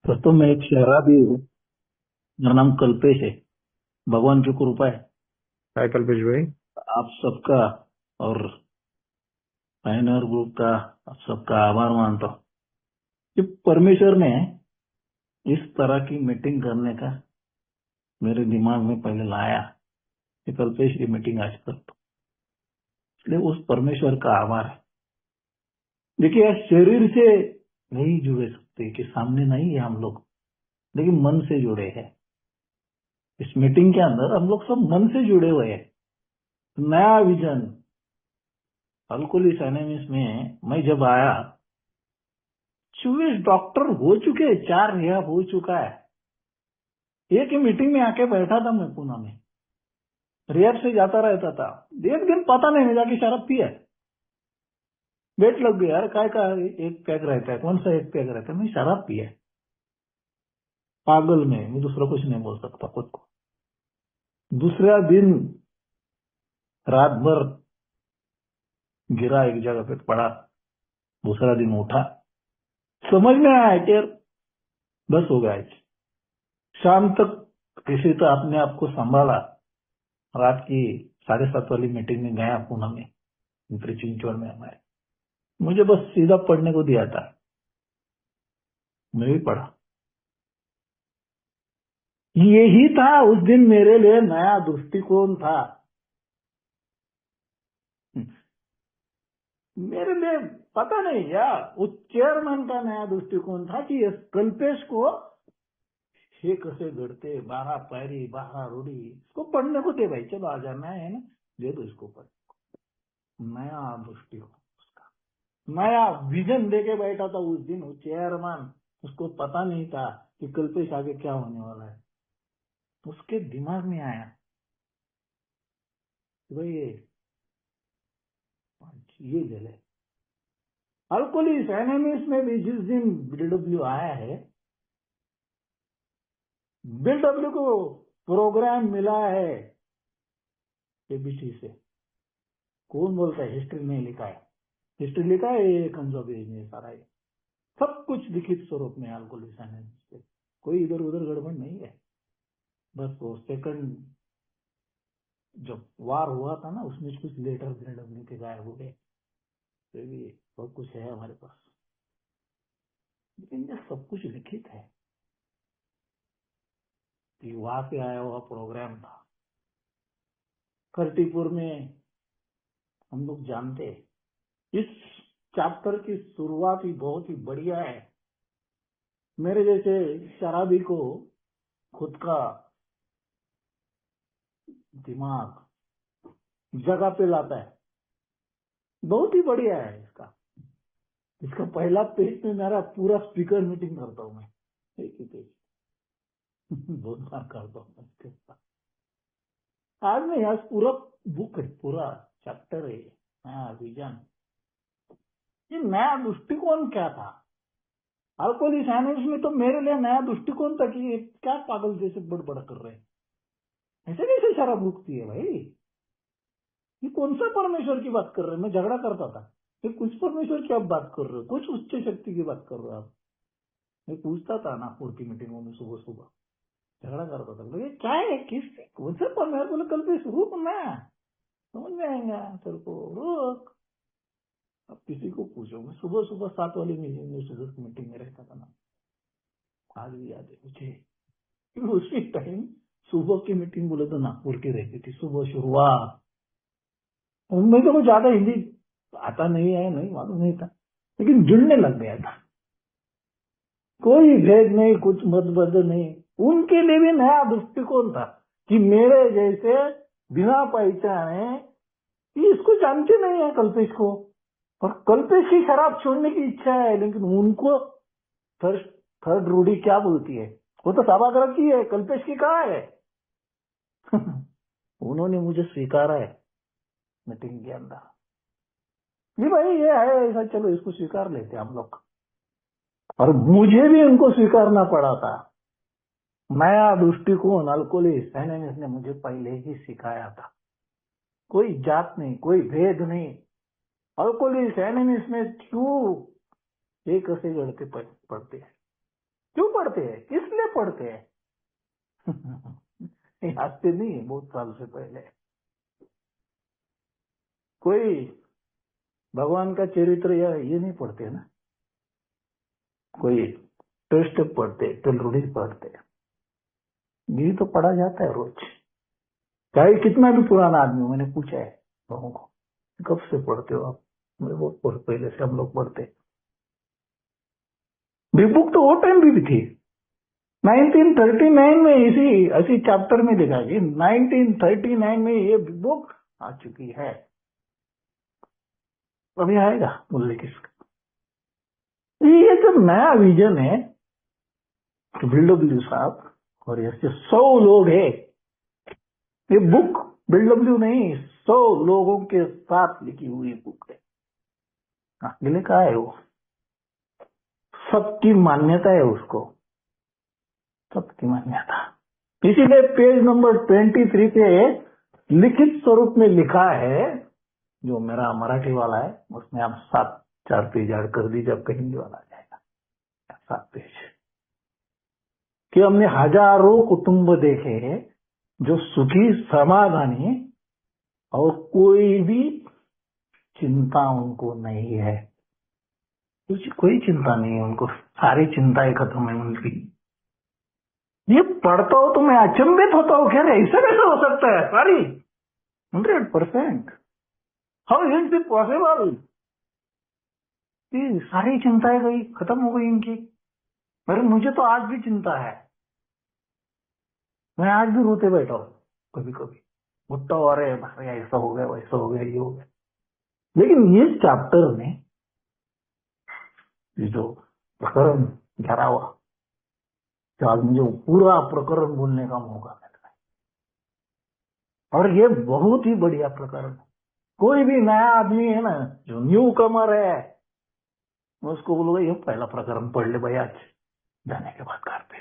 दोस्तों मैं एक शराबी हूँ। मेरा नाम कल्पेश है। भगवान की कृपा है हाय कल्पेश भाई। आप सबका और पायनियर ग्रुप का आप सबका आभार मानता हूँ कि परमेश्वर ने इस तरह की मीटिंग करने का मेरे दिमाग में पहले लाया कि कल्पेश की मीटिंग आज कर दो। इसलिए उस परमेश्वर का आभार है। देखिए शरीर से नहीं जुड़े सकते कि सामने नहीं है हम लोग, लेकिन मन से जुड़े हैं। इस मीटिंग के अंदर हम लोग सब मन से जुड़े हुए हैं। नया विजन अल्कोहलिक एनोनिमस में मैं जब आया 24 डॉक्टर हो चुके, 4 रिहैब हो चुका है। एक ही मीटिंग में आके बैठा था मैं पुणे में, रिहैब से जाता रहता था। एक दिन पता नहीं मैं जाके शराब पिया, वेट लग गया। यार काय का एक पैक रहता है, कौन सा एक पैक रहता है, मैं शराब पिया। पागल में मैं दूसरा कुछ नहीं बोल सकता खुद को। दूसरा दिन रात भर गिरा, एक जगह पे पड़ा। दूसरा दिन उठा, समझ में आया कि यार बस हो गया आज। शाम तक किसी तो अपने आप को संभाला। रात की 7:30 वाली मीटिंग में गया पुणे में, चिंचवड़ में हमारे। मुझे बस सीधा पढ़ने को दिया था, मैं भी पढ़ा। यही था उस दिन मेरे लिए नया दृष्टिकोण था। मेरे लिए पता नहीं यार, उस चेयरमैन का नया दृष्टिकोण था कि इस कल्पेश को हे कैसे गढ़ते, 12 पायरी 12 रूढ़ी, इसको पढ़ने को दे भाई, चलो आ जाना है ना, दे दो इसको पढ़। नया दृष्टिकोण, उसका नया विजन देके बैठा था उस दिन वो चेयरमैन। उसको पता नहीं था कि कल्पेश आगे क्या होने वाला है। उसके दिमाग में आया कि भाई ये जले अल्कोहलिक एनोनिमस में भी जिस दिन बीडब्ल्यू आया है, बीडब्ल्यू को प्रोग्राम मिला है एबीसी से। कौन बोलता है हिस्ट्री नहीं लिखा है? हिस्ट्री लिखा है ये कंजोबेज ने सारा। ये सब कुछ लिखित स्वरूप में अल्कोहलिक एनोनिमस पे, कोई इधर उधर गड़बड़ नहीं है। बस वो सेकंड जब वार हुआ था ना, उसमें कुछ लेटर बीडब्ल्यू के गायब हो गए। तो भी बहुत कुछ है हमारे पास, लेकिन ये सब कुछ लिखित है कि वहां पे आया हुआ प्रोग्राम था। कर्टीपुर में हम लोग जानते हैं। इस चैप्टर की शुरुआत ही बहुत ही बढ़िया है। मेरे जैसे शराबी को खुद का दिमाग जगह पे लाता है, बहुत ही बढ़िया है इसका। इसका पहला पेज में मेरा पूरा स्पीकर मीटिंग करता हूँ मैं, एक ही पेज बहुत बार करता हूँ मैं इसके साथ। आज में यहाँ पूरा बुक है, पूरा चैप्टर है नया विजन। ये नया दृष्टिकोण क्या था अल्कोहलिक एनोनिमस में? तो मेरे लिए नया दृष्टिकोण था कि ये क्या पागल जैसे बड़बड़ कर रहे हैं, ऐसे कैसे शराब रुकती है भाई? ये कौन सा परमेश्वर की बात कर रहे हैं? मैं झगड़ा करता था, ये कुछ परमेश्वर की आप बात कर रहे हो, कुछ उच्च शक्ति की बात कर रहे हो आप। मैं पूछता था नागपुर की मीटिंगों में सुबह सुबह, झगड़ा करता था। बोले क्या है, किस कौन सा परमेश्वर? बोले कल पे रुक ना, समझ में आएगा तेरे को, रुक। अब किसी को पूछो, मैं सुबह सुबह 7 वाली मीटिंग में रहता था ना, आज भी याद है मुझे। उसी टाइम सुबह की मीटिंग बोले तो नागपुर की रहती थी, सुबह शुरुआत। उनमें तो कुछ ज्यादा हिंदी आता नहीं है, नहीं मालूम नहीं था, लेकिन जुड़ने लग गया था। कोई भेद नहीं, कुछ मतभेद नहीं। उनके लिए भी नया दृष्टिकोण था कि मेरे जैसे बिना पहचाने, ये इसको जानते नहीं है कल्पेश को, और कल्पेश की शराब छोड़ने की इच्छा है, लेकिन उनको थर्ड थर्ड रूढ़ी क्या बोलती है? वो तो सभाग्रह की है, कल्पेश की कहाँ है? उन्होंने मुझे स्वीकारा है मीटिंग के अंदर। जी भाई ये है ऐसा, चलो इसको स्वीकार लेते हम लोग। और मुझे भी उनको स्वीकारना पड़ा था। नया दृष्टिकोण अल्कोहलिक एनोनिमस ने मुझे पहले ही सिखाया था। कोई जात नहीं, कोई भेद नहीं। अल्कोहलिक एनोनिमस में क्यों एक ऐसे लड़के पढ़ते हैं? क्यों पढ़ते हैं, किस लिए पढ़ते हैं? आज से नहीं, बहुत साल से पहले कोई भगवान का चरित्र या ये नहीं पढ़ते ना, कोई टेस्ट पढ़ते, टेलरुडी पढ़ते, ये तो पढ़ा जाता है रोज, चाहे कितना भी पुराना आदमी। मैंने पूछा है लोगों को, कब से पढ़ते हो आप? मेरे बहुत पहले से हम लोग पढ़ते। बिग बुक तो वो टाइम भी थी, 1939 में इसी चैप्टर में लिखा कि 1939 में ये बुक आ चुकी है। अभी आएगा मूल्य किसका? ये जो नया विजन है बिल्डब्ल्यू साहब, और ऐसे 100 लोग हैं, ये बुक बिल्डब्ल्यू नहीं, 100 लोगों के साथ लिखी हुई बुक है। आगे लिखा है वो, सबकी मान्यता है उसको, सबकी मान्यता। इसीलिए पेज नंबर 23 पे लिखित स्वरूप में लिखा है, जो मेरा मराठी वाला है उसमें आप 4 पेज ऐड कर दीजिए, आपका हिंदी वाला आ जाएगा 7 पेज, कि हमने हजारों कुटुंब देखे हैं जो सुखी, समाधानी, और कोई भी चिंता उनको नहीं है, कोई चिंता नहीं है उनको, सारी चिंताएं खत्म है उनकी। ये पढ़ता हो तो मैं अचंभित होता हूँ, खैर ऐसा कैसे हो सकता है? सारी 100%, हाउ इज इट पॉसिबल? सारी चिंताएं गई, खत्म हो गई इनकी। अरे मुझे तो आज भी चिंता है, मैं आज भी रोते बैठा हूँ, कभी कभी उठता हूँ, अरे भाई ऐसा हो गया, वैसा हो गया, ये हो गया। लेकिन इस चैप्टर में ये जो प्रकरण 11वां, जो आज मुझे पूरा प्रकरण बोलने का मौका मिला है, और ये बहुत ही बढ़िया प्रकरण है। कोई भी नया आदमी है ना, जो न्यू कमर है, मैं उसको बोलूंगा ये पहला प्रकरण पढ़ ले भाई, आज जाने के बाद घर पे,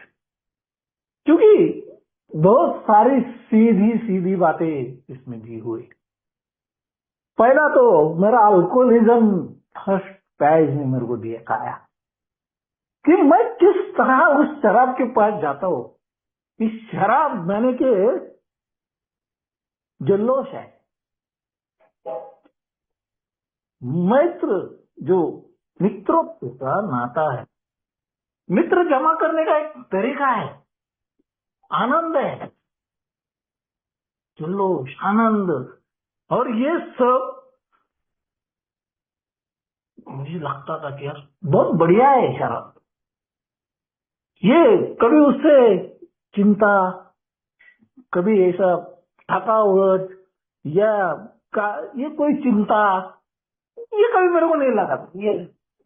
क्योंकि बहुत सारी सीधी सीधी बातें इसमें दी हुई। पहला तो मेरा अल्कोहलिज्म फर्स्ट पेज ने मेरे को दिया खाया, कि मैं किस तरह उस शराब के पास जाता हूँ। इस शराब मैंने के जल्लोश है, मित्र, जो मित्रों का नाता है, मित्र जमा करने का एक तरीका है, आनंद है, जल्लोश, आनंद, और ये सब मुझे लगता था कि यार बहुत बढ़िया है शराब। ये कभी उससे चिंता, कभी ऐसा थकावट या ये कोई चिंता, ये कभी मेरे को नहीं लगा था ये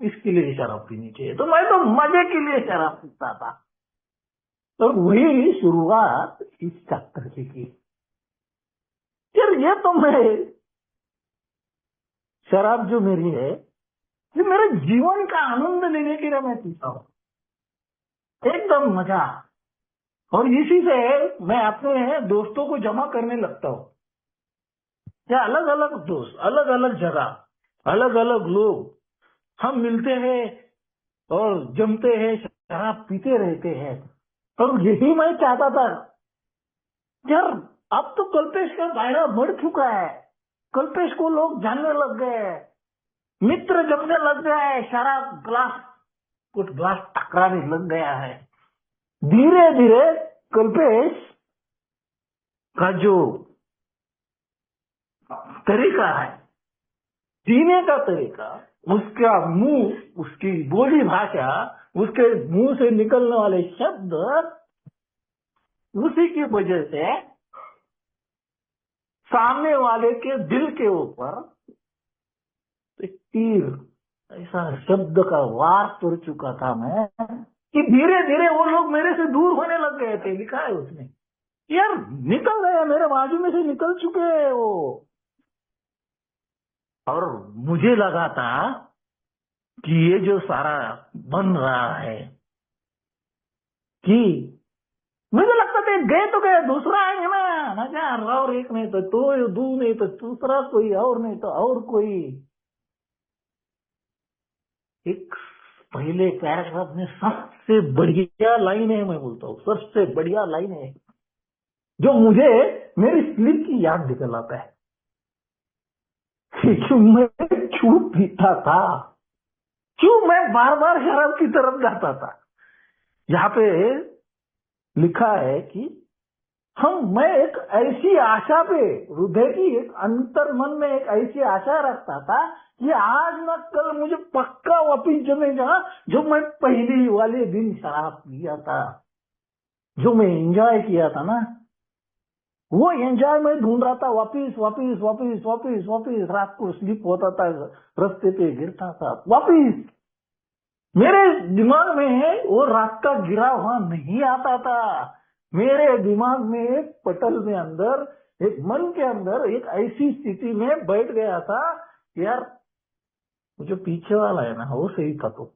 इसके लिए शराब पीनी चाहिए। तो मैं तो मजे के लिए शराब पीता था। तो वही शुरुआत इस चैप्टर की फिर ये तो मैं शराब जो मेरी है, ये मेरे जीवन का आनंद लेने के लिए मैं पीता हूँ, एकदम मजा। और इसी से मैं अपने दोस्तों को जमा करने लगता हूँ, या अलग अलग दोस्त, अलग अलग जगह, अलग अलग लोग, हम मिलते हैं और जमते हैं, शराब पीते रहते हैं। और यही मैं चाहता था यार, अब तो कल्पेश का दायरा बढ़ चुका है, कल्पेश को लोग जानने लग गए हैं, मित्र जमने लग गया है, शराब ग्लास, कुछ ग्लास टकराने लग गया है। धीरे धीरे कल्पेश का जो तरीका है, जीने का तरीका, उसका मुंह, उसकी बोली भाषा, उसके मुंह से निकलने वाले शब्द, उसी की वजह से सामने वाले के दिल के ऊपर एक तीर, ऐसा शब्द का वार कर चुका था मैं, कि धीरे धीरे वो लोग मेरे से दूर होने लग गए थे। लिखा है उसने, यार निकल गया, मेरे बाजू में से निकल चुके हैं वो। और मुझे लगा था कि ये जो सारा बन रहा है, कि मुझे लगता था गए तो गए, दूसरा आएंगे ना मजा, और एक नहीं तो दो नहीं तो दूसरा कोई, और नहीं तो और कोई। एक पहले पैराग्राफ में सबसे बढ़िया लाइन है, मैं बोलता हूँ सबसे बढ़िया लाइन है, जो मुझे मेरी स्लीप की याद दिलाता है कि मैं क्यों पीता था, क्यों मैं बार बार शराब की तरफ जाता था। यहाँ पे लिखा है कि मैं एक ऐसी आशा पे, हृदय की एक अंतर मन में एक ऐसी आशा रखता था कि आज न कल मुझे पक्का वापिस जमेगा, जो मैं पहली वाले दिन शराब पिया था, जो मैं एंजॉय किया था ना, वो एंजॉय में ढूंढ रहा था, वापिस वापिस वापिस वापिस वापिस। रात को स्लिप होता था, रास्ते पे गिरता था, वापिस मेरे दिमाग में वो रात का गिरा हुआ नहीं आता था। मेरे दिमाग में एक पटल में अंदर, एक मन के अंदर एक ऐसी स्थिति में बैठ गया था, यार वो जो पीछे वाला है ना, वो सही था, तो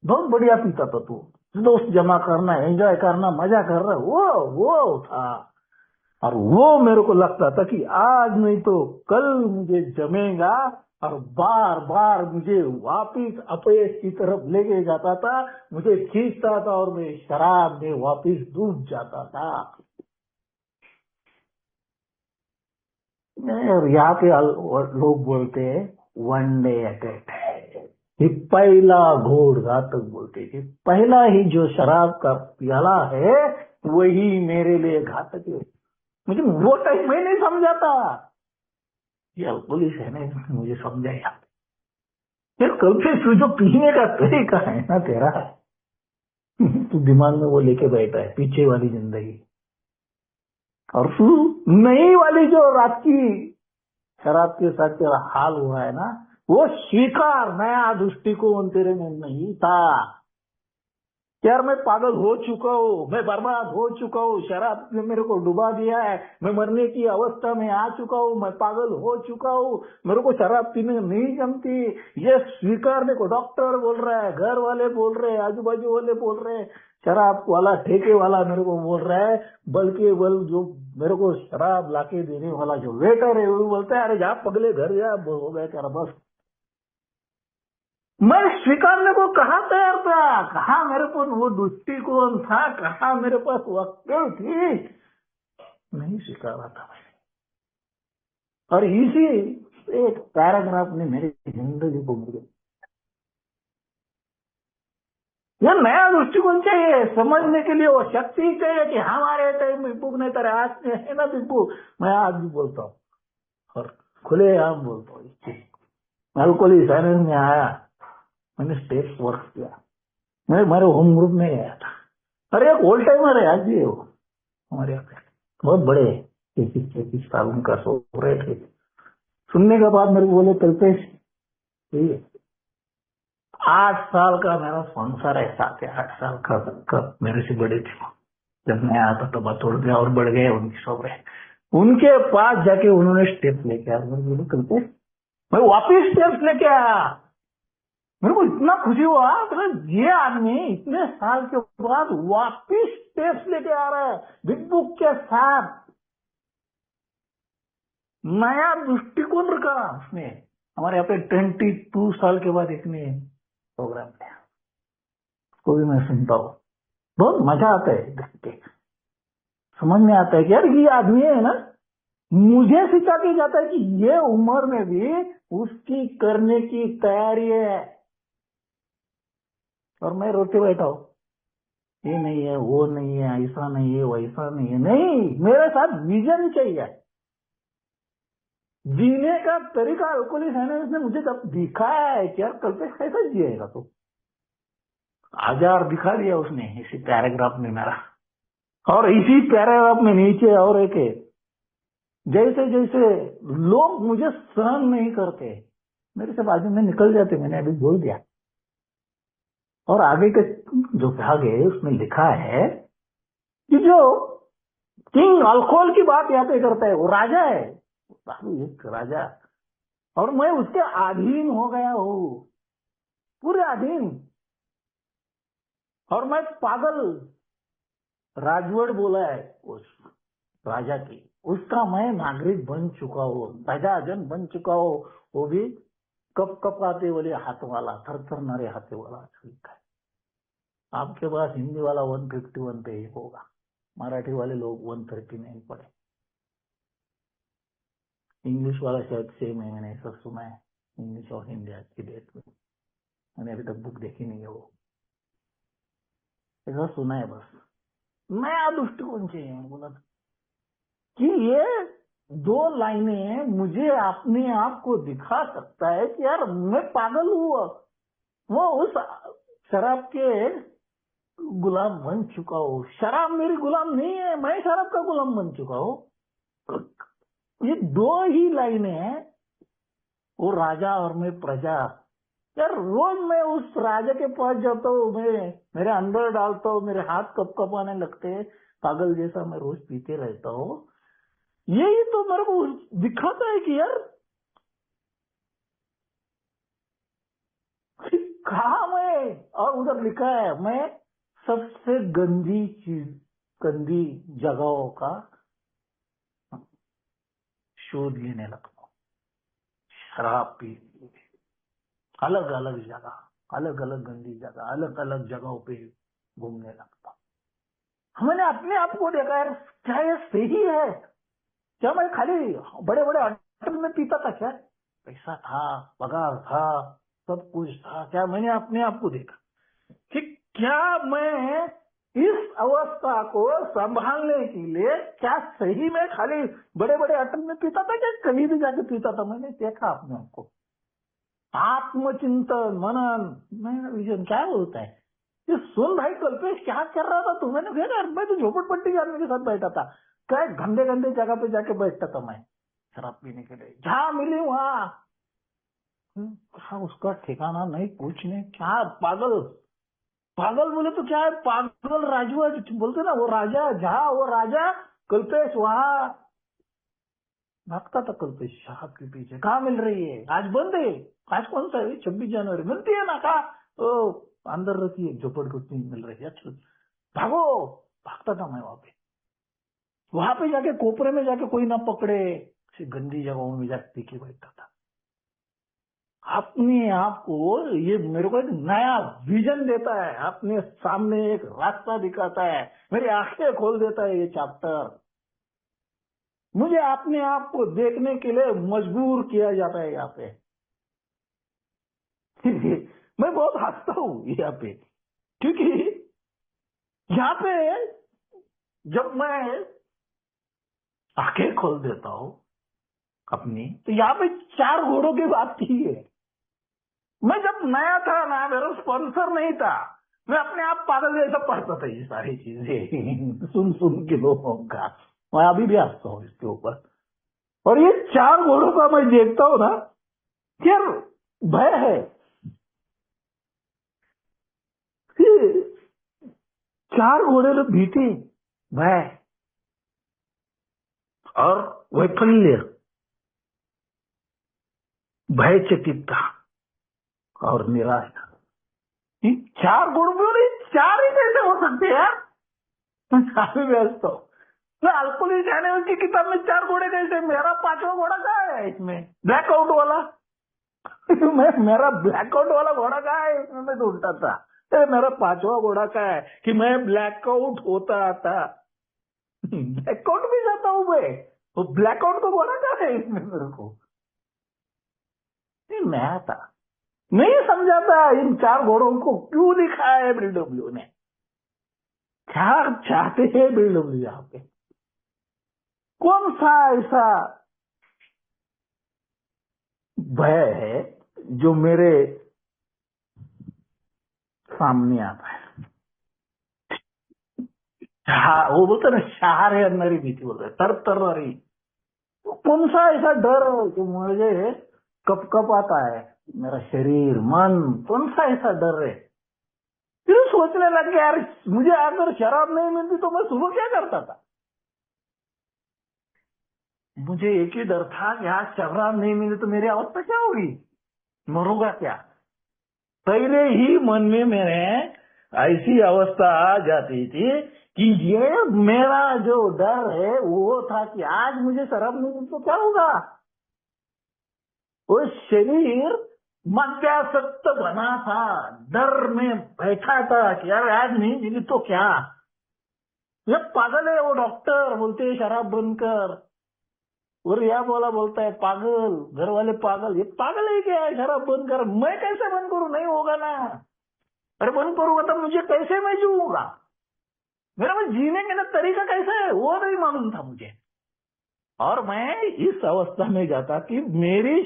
बहुत बढ़िया पीता था तू, दोस्त जमा करना, एंजॉय करना, मजा कर रहा, वो था। और वो मेरे को लगता था कि आज नहीं तो कल मुझे जमेगा, और बार बार मुझे वापिस अपयश की तरफ लेके जाता था, मुझे खींचता था और मैं शराब में वापिस डूब जाता था। और यहाँ पे लोग बोलते हैं one day at A time, कि पहला घोड़ घातक बोलते कि पहला ही जो शराब का प्याला है वही मेरे लिए घातक है। मुझे वो टाइम मैं नहीं समझा था, ये पुलिस है ना, मुझे समझाया। फिर कल से जो पीने का तरीका है ना तेरा, तू दिमाग में वो लेके बैठा है पीछे वाली जिंदगी, और तू नई वाली जो रात की शराब के साथ तेरा हाल हुआ है ना, वो स्वीकार, नया दृष्टिकोण तेरे में नहीं था। यार मैं पागल हो चुका हूँ, मैं बर्बाद हो चुका हूँ, शराब ने मेरे को डुबा दिया है, मैं मरने की अवस्था में आ चुका हूँ, मैं पागल हो चुका हूँ, मेरे को शराब पीने नहीं जमती। ये स्वीकारने को डॉक्टर बोल रहा है, घर वाले बोल रहे हैं, आजू बाजू वाले बोल रहे हैं, शराब वाला ठेके वाला मेरे को बोल रहा है, बल्कि जो मेरे को शराब लाके देने वाला जो वेटर है वो बोलता है, अरे जा पगले घर जा, हो गया तेरा बस। मैं स्वीकारने को कहाँ तैयार था, कहाँ मेरे को वो दृष्टिकोण था, कहाँ मेरे पास वक्ल थी, नहीं स्वीकारा था मैंने। और इसी एक पैराग्राफ ने मेरी जिंदगी को मुझे ये नया दृष्टिकोण चाहिए, समझने के लिए वो शक्ति चाहिए कि हमारे टाइम में बिब्बू नहीं तरह आज में है ना बिब्बू। मैं आज भी बोलता हूँ और खुले आम बोलता हूँ इस चीज। अल्कोहलिक साइलेंस में आया, मैंने स्टेज वर्क किया, मैं हमारे होम ग्रुप में गया था। अरे एक ओल्ड टाइमर है, आज भी है वो हमारे यहाँ पे, बहुत बड़े 33-34 साल उनका सो रहे थे। सुनने के बाद मेरे को बोले कल्पेश, 8 साल का मेरा संसार है, 7 या 8 साल का मेरे से बड़े थे। जब मैं आया था तब तोड़ दिया और बढ़ गए उनकी सोबरे। उनके पास जाके उन्होंने स्टेप्स लेके आया, मैं बोले कल्पेश, मैं वापिस स्टेप्स लेके आया। मेरे को इतना खुशी हुआ, मतलब ये आदमी इतने साल के बाद वापिस स्टेप्स लेके आ रहा है बिग बुक के साथ। नया दृष्टिकोण रखा उसने। हमारे यहाँ पे 22 साल के बाद एक ने प्रोग्राम किया, उसको भी मैं सुनता हूँ, बहुत मजा आता है देख के, समझ में आता है कि यार ये आदमी है ना, मुझे सिखा के जाता है कि ये उम्र में भी उसकी करने की तैयारी है, और मैं रोते बैठा हूँ, ये नहीं है, वो नहीं है, ऐसा नहीं है, वैसा नहीं है। नहीं, मेरे साथ विजन चाहिए, जीने का तरीका। अल्कोहलिक साइलेंस ने मुझे तब दिखाया है कि यार कल्पेश कैसा जिएगा तो, हजार दिखा दिया उसने इसी पैराग्राफ में मेरा। और इसी पैराग्राफ में नीचे और एक है, जैसे जैसे लोग मुझे सहन नहीं करते, मेरे से बाजू में निकल जाते, मैंने अभी बोल दिया। और आगे के जो भाग है उसमें लिखा है कि जो किंग अल्कोहल की बात यहाँ पे करता है, वो राजा है, एक राजा, और मैं उसके अधीन हो गया हूँ, पूरे अधीन। और मैं पागल, राजवट बोला है उस राजा की, उसका मैं नागरिक बन चुका हूँ, प्रजाजन बन चुका हूँ, वो भी कप कपाते वाले हाथ वाला, थरथरणारे हाथ वाला लिखा है। आपके पास हिंदी वाला 151 पे ही होगा, मराठी वाले लोग 139 पढ़े, इंग्लिश वाला शायद सेम है, मैंने ऐसा सुना है। इंग्लिश और हिंदी आज की डेट में मैंने अभी तक बुक देखी नहीं है, वो ऐसा सुना है बस। नया दृष्टिकोण चाहिए बोला कि ये 2 लाइनें मुझे अपने आप को दिखा सकता है कि यार मैं पागल हुआ, वो उस शराब के गुलाम बन चुका हूँ। शराब मेरी गुलाम नहीं है, मैं शराब का गुलाम बन चुका हूँ। ये 2 ही लाइनें हैं, वो राजा और मैं प्रजा। यार रोज मैं उस राजा के पास जाता हूँ, मैं मेरे अंदर डालता हूँ, मेरे हाथ कपकपाने लगते हैं, पागल जैसा मैं रोज पीते रहता हूँ। यही तो मेरे को दिखाता है कि यार कहा मैं, और उधर लिखा है मैं सबसे गंदी जगहों का शोध लेने लगता हूँ। शराब पी अलग अलग जगह, अलग अलग गंदी जगह, अलग अलग जगहों पे घूमने लगता हूँ। मैंने अपने आप को देखा यार, क्या ये सही है? क्या मैं खाली बड़े बड़े होटल में पीता था क्या? पैसा था, पगार था, सब कुछ था क्या? मैंने अपने आप को देखा कि क्या मैं इस अवस्था को संभालने के लिए क्या सही में खाली बड़े बड़े होटल में पीता था क्या कहीं भी जाके पीता था? मैंने देखा अपने आप को। आत्मचिंतन, मनन, मैं विजन क्या होता है ये सुन भाई। कल्पेश क्या कर रहा था तू? मैंने देखा मैं तो झोपड़पट्टी आदमी के साथ बैठा था, क्या गंदे गंदे जगह पे जाके बैठता था मैं शराब पीने के लिए, जहां मिली वहां। हाँ, उसका ठिकाना नहीं, कुछ नहीं। क्या पागल, पागल बोले तो क्या है, पागल राजवा बोलते ना, वो राजा, जहाँ वो राजा कल्पेश वहां भागता था। कल्पेश शराब के पीछे कहाँ मिल रही है? आज बंद है। आज कौन सा है? 26 जनवरी मिलती है ना, कहा ओ अंदर रखिए, झोपड़पट्टी मिल रही है, अच्छा भागो। भागता था मैं वहां पे जाके कोपरे में जाके कोई ना पकड़े, ऐसी गंदी जगहों में जाके पी के बैठता था। अपने आप को ये मेरे को एक नया विजन देता है, अपने सामने एक रास्ता दिखाता है, मेरी आंखें खोल देता है ये चैप्टर। मुझे अपने आप को देखने के लिए मजबूर किया जाता है यहाँ पे। मैं बहुत हंसता हूँ यहाँ पे, क्योंकि यहाँ पे जब मैं आंखें खोल देता हूँ अपनी, तो यहाँ पे 4 घोड़ों की बात की है। मैं जब नया था ना, मेरा स्पॉन्सर नहीं था, मैं अपने आप पागल जैसा पढ़ता था ये सारी चीजें सुन सुन के लोगों का। मैं अभी भी हंसता हूँ इसके ऊपर। और ये 4 घोड़ों का मैं देखता हूँ ना, यार भय है कि 4 घोड़े तो भीति, भय और वैफल्य, भयचकितता और निराशा। ये 4 घोड़ों में 4 ही कैसे हो सकते हैं यार? मैं काफी व्यस्त हूँ। मैं अल्कोहली जाने की किताब में 4 घोड़े कैसे? मेरा 5वां घोड़ा कहाँ है इसमें? ब्लैकआउट वाला मेरा ब्लैकआउट वाला घोड़ा कहाँ है इसमें? मैं ढूंढता था मेरा 5वां घोड़ा कहाँ है कि मैं ब्लैकआउट होता था। ब्लैकआउट भी जाता हूँ मैं, वो ब्लैकआउट का घोड़ा कहाँ है इसमें? मेरे को ये नया था, नहीं समझा था इन 4 घोड़ों को क्यों दिखाया है बीडब्ल्यू ने, क्या चाहते हैं बीडब्ल्यू यहाँ पे? कौन सा ऐसा भय है जो मेरे सामने आता है? वो बोलते ना शाह रे अंदर भीती बोलते, तर तरणारी। कौन सा ऐसा डर है जो मुझे कप कप आता है, मेरा शरीर मन, कौन सा ऐसा डर है? फिर सोचने लग गया यार, मुझे अगर शराब नहीं मिलती तो मैं सुबह क्या करता था? मुझे एक ही डर था कि आज शराब नहीं मिली तो मेरी अवस्था क्या होगी, मरूंगा क्या? पहले ही मन में मेरे ऐसी अवस्था आ जाती थी कि ये मेरा जो डर है वो था कि आज मुझे शराब नहीं मिली तो क्या होगा? वो शरीर मद्यासक्त बना था, डर में बैठा था कि यार आज नहीं मिली तो क्या। ये पागल है वो डॉक्टर, बोलते हैं शराब बंद कर। और यह बोलता है पागल, घर वाले पागल, ये पागल है क्या, शराब बंद कर। मैं कैसे बंद करूं, नहीं होगा ना। अरे बंद करूंगा तो मुझे कैसे, मैं जीऊंगा, मेरा में जीने का ना तरीका कैसा है वो नहीं मालूम था मुझे। और मैं इस अवस्था में जाता कि मेरी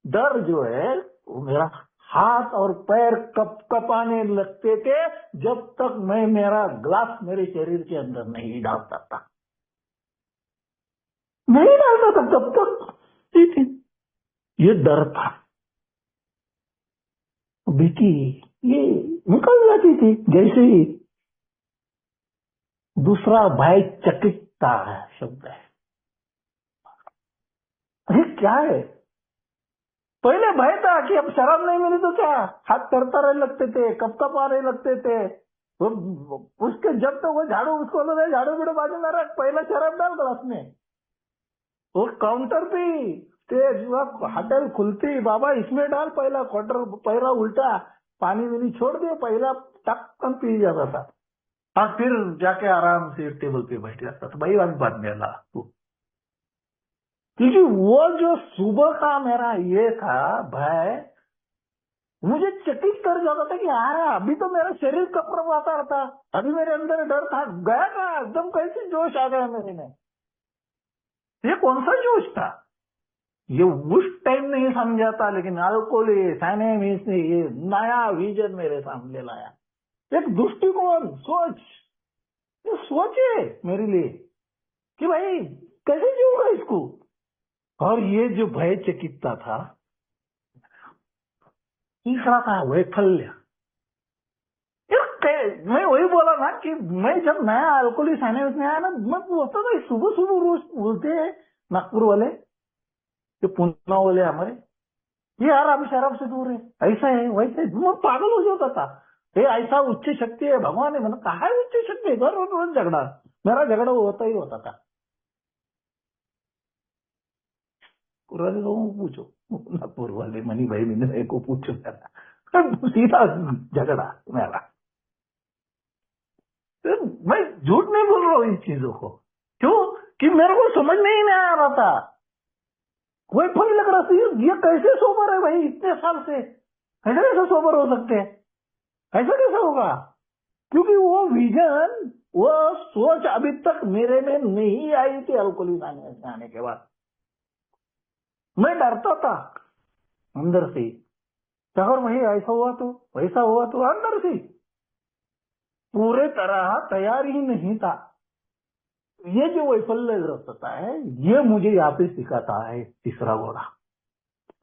डर जो है वो मेरा हाथ और पैर कप कपाने लगते थे जब तक मैं मेरा ग्लास मेरे शरीर के अंदर नहीं डालता था, नहीं डालता था तब तक। ये डर था, भीति ये निकल जाती थी जैसे ही। दूसरा भय चकितता है शब्द है। ये क्या है, पहले भय था कि अब शराब नहीं मिली तो क्या, हाथ तरतरे लगते थे, कपकपाने लगते थे। वो उसके जब तो वो झाड़ू, उसको लगे झाड़ू बीड़ू बाजू में रख, पहला शराब डाल ग्लास में। वो काउंटर पे तेज होटल खुलती, बाबा इसमें डाल पहला क्वार्टर, पहला उल्टा पानी वानी छोड़ दे, पहला टक्कन पी जाता था। और फिर जाके आराम से टेबल पे बैठ जाता था, भाई बात मेरा तू। क्योंकि वो जो सुबह का मेरा ये था भय, मुझे चकित कर जाता था कि यार अभी तो मेरा शरीर कपकपाता था, अभी मेरे अंदर डर था, गया था एकदम, कैसे जोश आ गया मेरे में। ये कौन सा जोश था, ये उस टाइम नहीं समझा था, लेकिन अल्कोहल साइनेमिस ने ये नया विजन मेरे सामने लाया, एक दृष्टिकोण, सोच। ये सोचे मेरे लिए कि भाई कैसे जीऊंगा इसको। और ये जो भय चकितता था, तीसरा था वैफल्य। मैं वही बोला ना कि मैं जब नया अल्कोहलिक साइनेमिस में आया ना, मैं बोलता था सुबह सुबह रोज बोलते हैं नागपुर वाले, ये पूना वाले हमारे, ये यार अभी शराब से दूर है, ऐसा है वैसा है। मैं पागल हो जाता था, ये ऐसा उच्च शक्ति है भगवान है, मैंने कहा है उच्च शक्ति है, रोज रोज झगड़ा, मेरा झगड़ा होता ही होता था। पुराने लोगों को पूछो, नागपुर वाले मनी भाई मिने को पूछो, मेरा सीधा झगड़ा मेरा। मैं झूठ नहीं बोल रहा हूँ इन चीजों को, क्यों कि मेरे को समझ में ही नहीं आ रहा था। कोई फल लग रहा था, ये कैसे सोबर है भाई, इतने साल से ऐसे कैसे सोबर हो सकते हैं, ऐसा कैसे होगा। क्योंकि वो विजन, वो सोच अभी तक मेरे में नहीं आई थी अल्कोहलिक आने के बाद। मैं डरता था अंदर से, अगर वही ऐसा हुआ तो, वैसा हुआ तो, अंदर से पूरे तरह तैयार ही नहीं था। ये जो वैफल्य ग्रस्तता है, ये मुझे यहाँ पे सिखाता है तीसरा घोड़ा।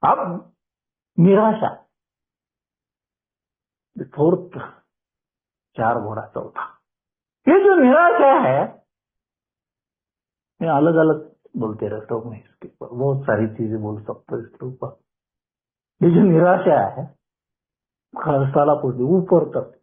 अब निराशा, फोर्थ, चार घोड़ा चौथा। ये जो निराशा है, मैं अलग अलग बोलते रहता हूँ, मैं इसके ऊपर बहुत सारी चीजें बोल सकता हूँ इसके ऊपर। ये जो निराशा है, खरसाला पूछते ऊपर तक,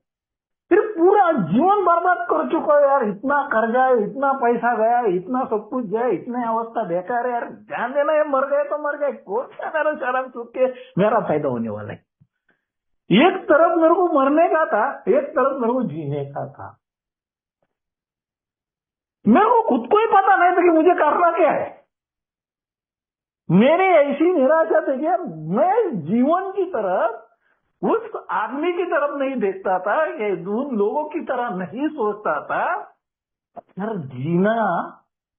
फिर पूरा जीवन बर्बाद कर चुका है यार, इतना कर्जा है, इतना पैसा गया, इतना सब कुछ गया, इतने अवस्था बेकार है यार, ध्यान देना है, मर गए तो मर गए, कौन सा मेरा शर्म चूक के मेरा फायदा होने वाला है। एक तरफ मेरे को मरने का था, एक तरफ मेरे को जीने का था। मेरे को खुद को ही पता नहीं था कि मुझे करना क्या है। मेरी ऐसी निराशा थी कि मैं जीवन की तरफ, उस आदमी की तरफ नहीं देखता था, कि उन लोगों की तरह नहीं सोचता था। यार जीना,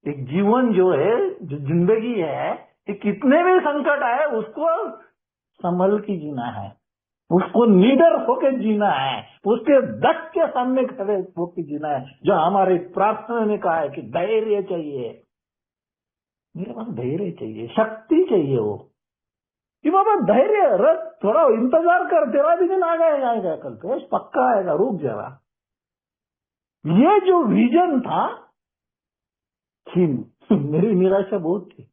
एक जीवन जो है, जो जिंदगी है, कि कितने भी संकट आए उसको संभल के जीना है, उसको निडर होकर जीना है, उसके दस के सामने खड़े होकर जीना है। जो हमारे प्रार्थना ने कहा है कि धैर्य चाहिए, मेरे पास धैर्य चाहिए, शक्ति चाहिए, वो कि बाबा धैर्य रख, थोड़ा इंतजार कर, तेरा भी दिन आएगा कल तो पक्का आएगा, रुक जरा। ये जो विजन था कि मेरी निराशा बहुत थी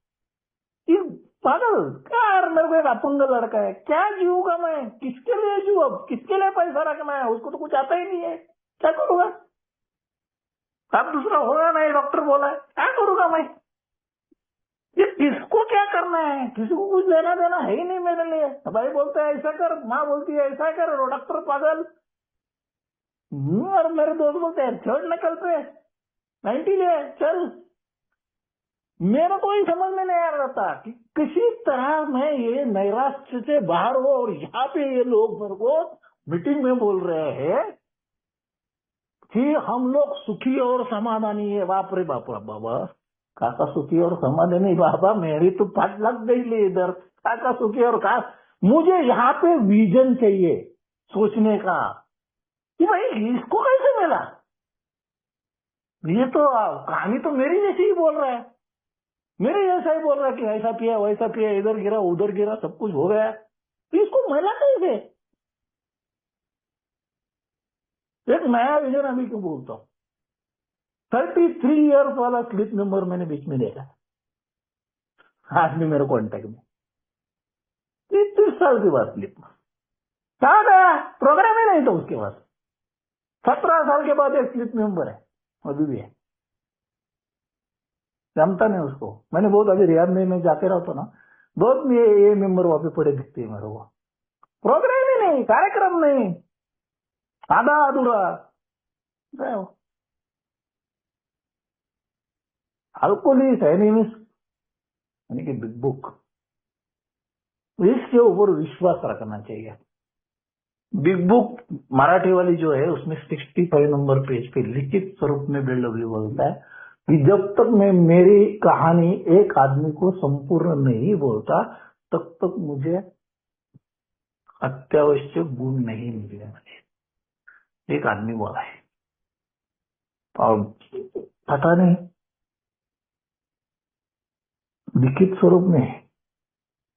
कि पागल क्या यार, मेरे को एक अपंग लड़का है, क्या जीऊंगा मैं, किसके लिए जीऊँ, अब किसके लिए पैसा रखना है, उसको तो कुछ आता ही नहीं है, क्या करूंगा, अब दूसरा होगा नहीं, डॉक्टर बोला है, क्या करूंगा मैं। ये इसको क्या करना है, किसी को कुछ लेना देना है ही नहीं मेरे लिए। भाई बोलते है ऐसा कर, माँ बोलती है ऐसा कर, डॉक्टर पागल। और मेरे दोस्त बोलते हैं छोड़ निकल पे 90 ले चल। मेरा कोई समझ में नहीं आ रहा था कि किसी तरह मैं ये नैराश्य से बाहर हो, और यहाँ पे ये लोग मेरे को मीटिंग में बोल रहे हैं कि हम लोग सुखी और समाधानी है। बाप रे बाप रे बाबा, काका सुखी और समाधानी बाबा, मेरी तो पाट लग गई ले इधर। काका सुखी और का, मुझे यहाँ पे विजन चाहिए सोचने का कि भाई इसको कैसे मिला। ये तो कहानी तो मेरी जैसी ही बोल रहा है, मेरे जैसा ही बोल रहा है कि ऐसा पिया वैसा पिया, इधर गिरा उधर गिरा, सब कुछ हो गया, तो इसको मिला कैसे। एक नया विजन अभी क्यों बोलता हूँ। 33 ईयर्स वाला स्लिप नंबर मैंने बीच में देखा, आज भी मेरे कॉन्टेक्ट में 30 साल के बाद स्लिप कहा गया, प्रोग्राम ही नहीं था उसके बाद। 17 साल के बाद एक स्लिप नंबर है, अभी भी है, जानता नहीं उसको। मैंने बहुत अभी रियाद में मैं जाते रहता ना, बहुत ये मेंबर वहां पे पड़े दिखते हैं मेरे को। प्रोग्राम ही नहीं, कार्यक्रम नहीं, आधा अधूरा। अल्कोहलिस एनिमिस यानी कि बिग बुक, इसके ऊपर विश्वास रखना चाहिए। बिग बुक मराठी वाली जो है उसमें 65 नंबर पेज पे लिखित स्वरूप में बिल्डब्ल्यू बोलता है कि जब तक मैं मेरी कहानी एक आदमी को संपूर्ण नहीं बोलता तब तक मुझे अत्यावश्यक गुण नहीं मिले। मुझे एक आदमी बोला है, और पता नहीं लिखित स्वरूप में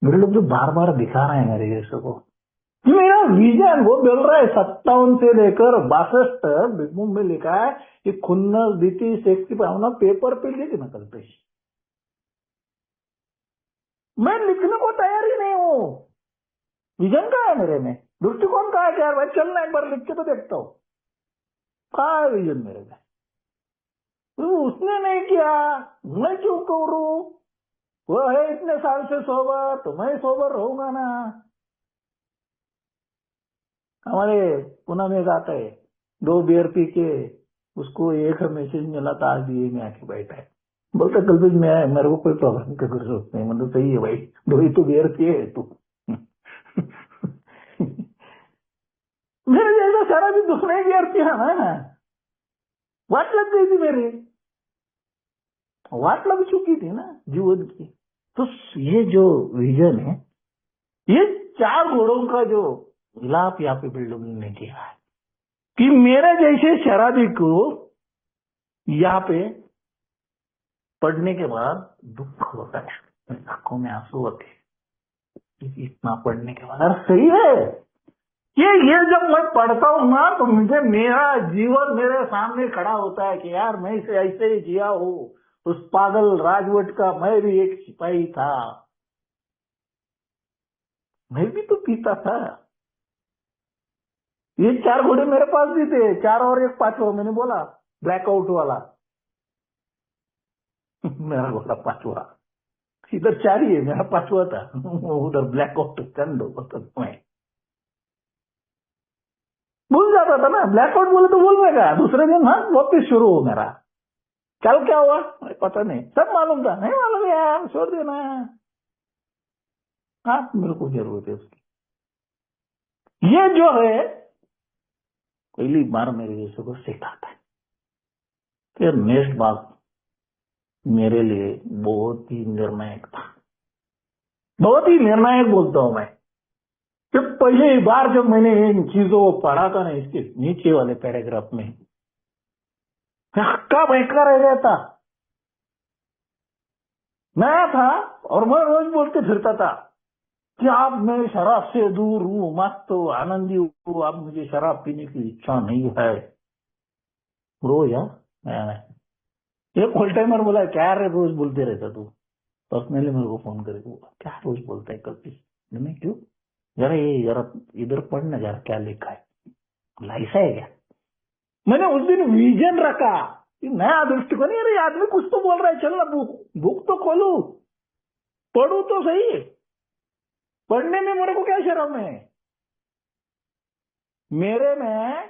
मेरे लोग जो बार बार दिखा रहे हैं मेरे जैसे को, मेरा विजन वो बोल रहा है 57 से लेकर 62 तक बिग बुक में लिखा है कि खुन्नस बीती सेक्स की भावना पेपर पे लिख नकल पे। मैं लिखने को तैयार ही नहीं हूँ। विजन का है मेरे में, दृष्टिकोण का है कि यार भाई चलना एक बार लिख के तो देखता हूँ, कहा है विजन मेरे में। तो उसने नहीं किया, मैं क्यों करूं। वो है इतने साल से सोबर, तो मैं सोबर रहूंगा ना। हमारे पुणे में जाता है, 2 बियर पी के उसको एक मैसेज मिला था, आज ये में आके बैठा है, बोलता कल भी मैं, मेरे को कोई प्रॉब्लम की जरूरत नहीं। मतलब सही है भाई, 2 ही तो बियर पिए है तू। मेरे जैसा सारा दिन दूसरे बियर पिया ना, वाट लग गई थी मेरी, वाट लग चुकी थी ना जीवन की। तो ये जो विजन है, ये 4 घोड़ों का जो मिलाप यहाँ पे बिल्डअप ने किया है कि मेरे जैसे शराबी को यहाँ पे पढ़ने के बाद दुख होता है, आंखों में आंसू होते हैं इतना पढ़ने के बाद। और सही है ये जब मैं पढ़ता हूँ ना तो मुझे मेरा जीवन मेरे सामने खड़ा होता है कि यार मैं इसे ऐसे ही जिया हूँ। उस पागल राजवट का मैं भी एक सिपाही था, मैं भी तो पीता था। ये 4 घोड़े मेरे पास भी थे, 4 और एक 5वां, मैंने बोला ब्लैकआउट वाला। मेरा घोड़ा 5वां, इधर 4 ही है, मेरा 5वां था। उधर ब्लैकआउट चंद मैं भूल जाता था ना, ब्लैकआउट बोले तो भूल में गया, दूसरे दिन हाँ वापिस शुरू हो मेरा। कल क्या हुआ पता नहीं, सब मालूम था, नहीं मालूम यार छोड़ देना। हाँ मेरे को जरूरत है उसकी। ये जो है पहली बार मेरे जैसे को सिखाता है कि नेक्स्ट बात मेरे लिए बहुत ही निर्णायक था, बहुत ही निर्णायक बोलता हूं मैं। कि पहली बार जब मैंने इन चीजों को पढ़ा था ना, इसके नीचे वाले पैराग्राफ में हक्का बहका रह गया था। नया था और मैं रोज बोलते फिरता था कि आप मैं शराब से दूर हूँ, मस्त हूँ, आनंदी हूँ, अब मुझे शराब पीने की इच्छा नहीं है। रोज एक होल टाइमर बोला क्या रे रोज बोलते रहता तू, पर्सनली मेरे को फोन करके बोला क्या रोज बोलता है कल। मैं क्यों, जरा इधर पढ़ ना जरा क्या लिखा है, ऐसा है क्या। मैंने उस दिन विजन रखा कि नया दृष्टिकोण, अरे आदमी कुछ तो बोल रहा है, चल ना बुक तो खोलू। पढ़ू तो सही, पढ़ने में मेरे को क्या शर्म है? मेरे में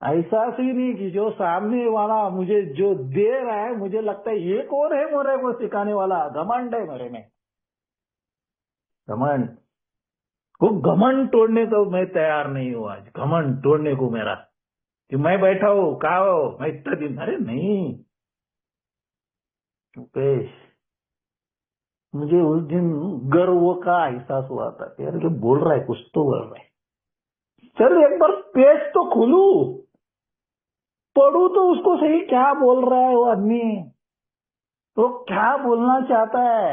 ऐसा ही नहीं कि जो सामने वाला मुझे जो दे रहा है, मुझे लगता है ये कौन है मेरे को सिखाने वाला, घमंड है मेरे में, घमंड। वो घमंड तोड़ने को मैं तैयार नहीं हूं आज, घमंड तोड़ने को मेरा, कि मैं बैठा हूं, कहा हो मैं इतना दिन, अरे नहीं रुपेश, मुझे उस दिन गर्व का एहसास हुआ था कि यार जो बोल रहा है कुछ तो बोल रहा है, चल एक बार पेज तो खोलू, पढ़ू तो उसको सही, क्या बोल रहा है वो आदमी, तो क्या बोलना चाहता है।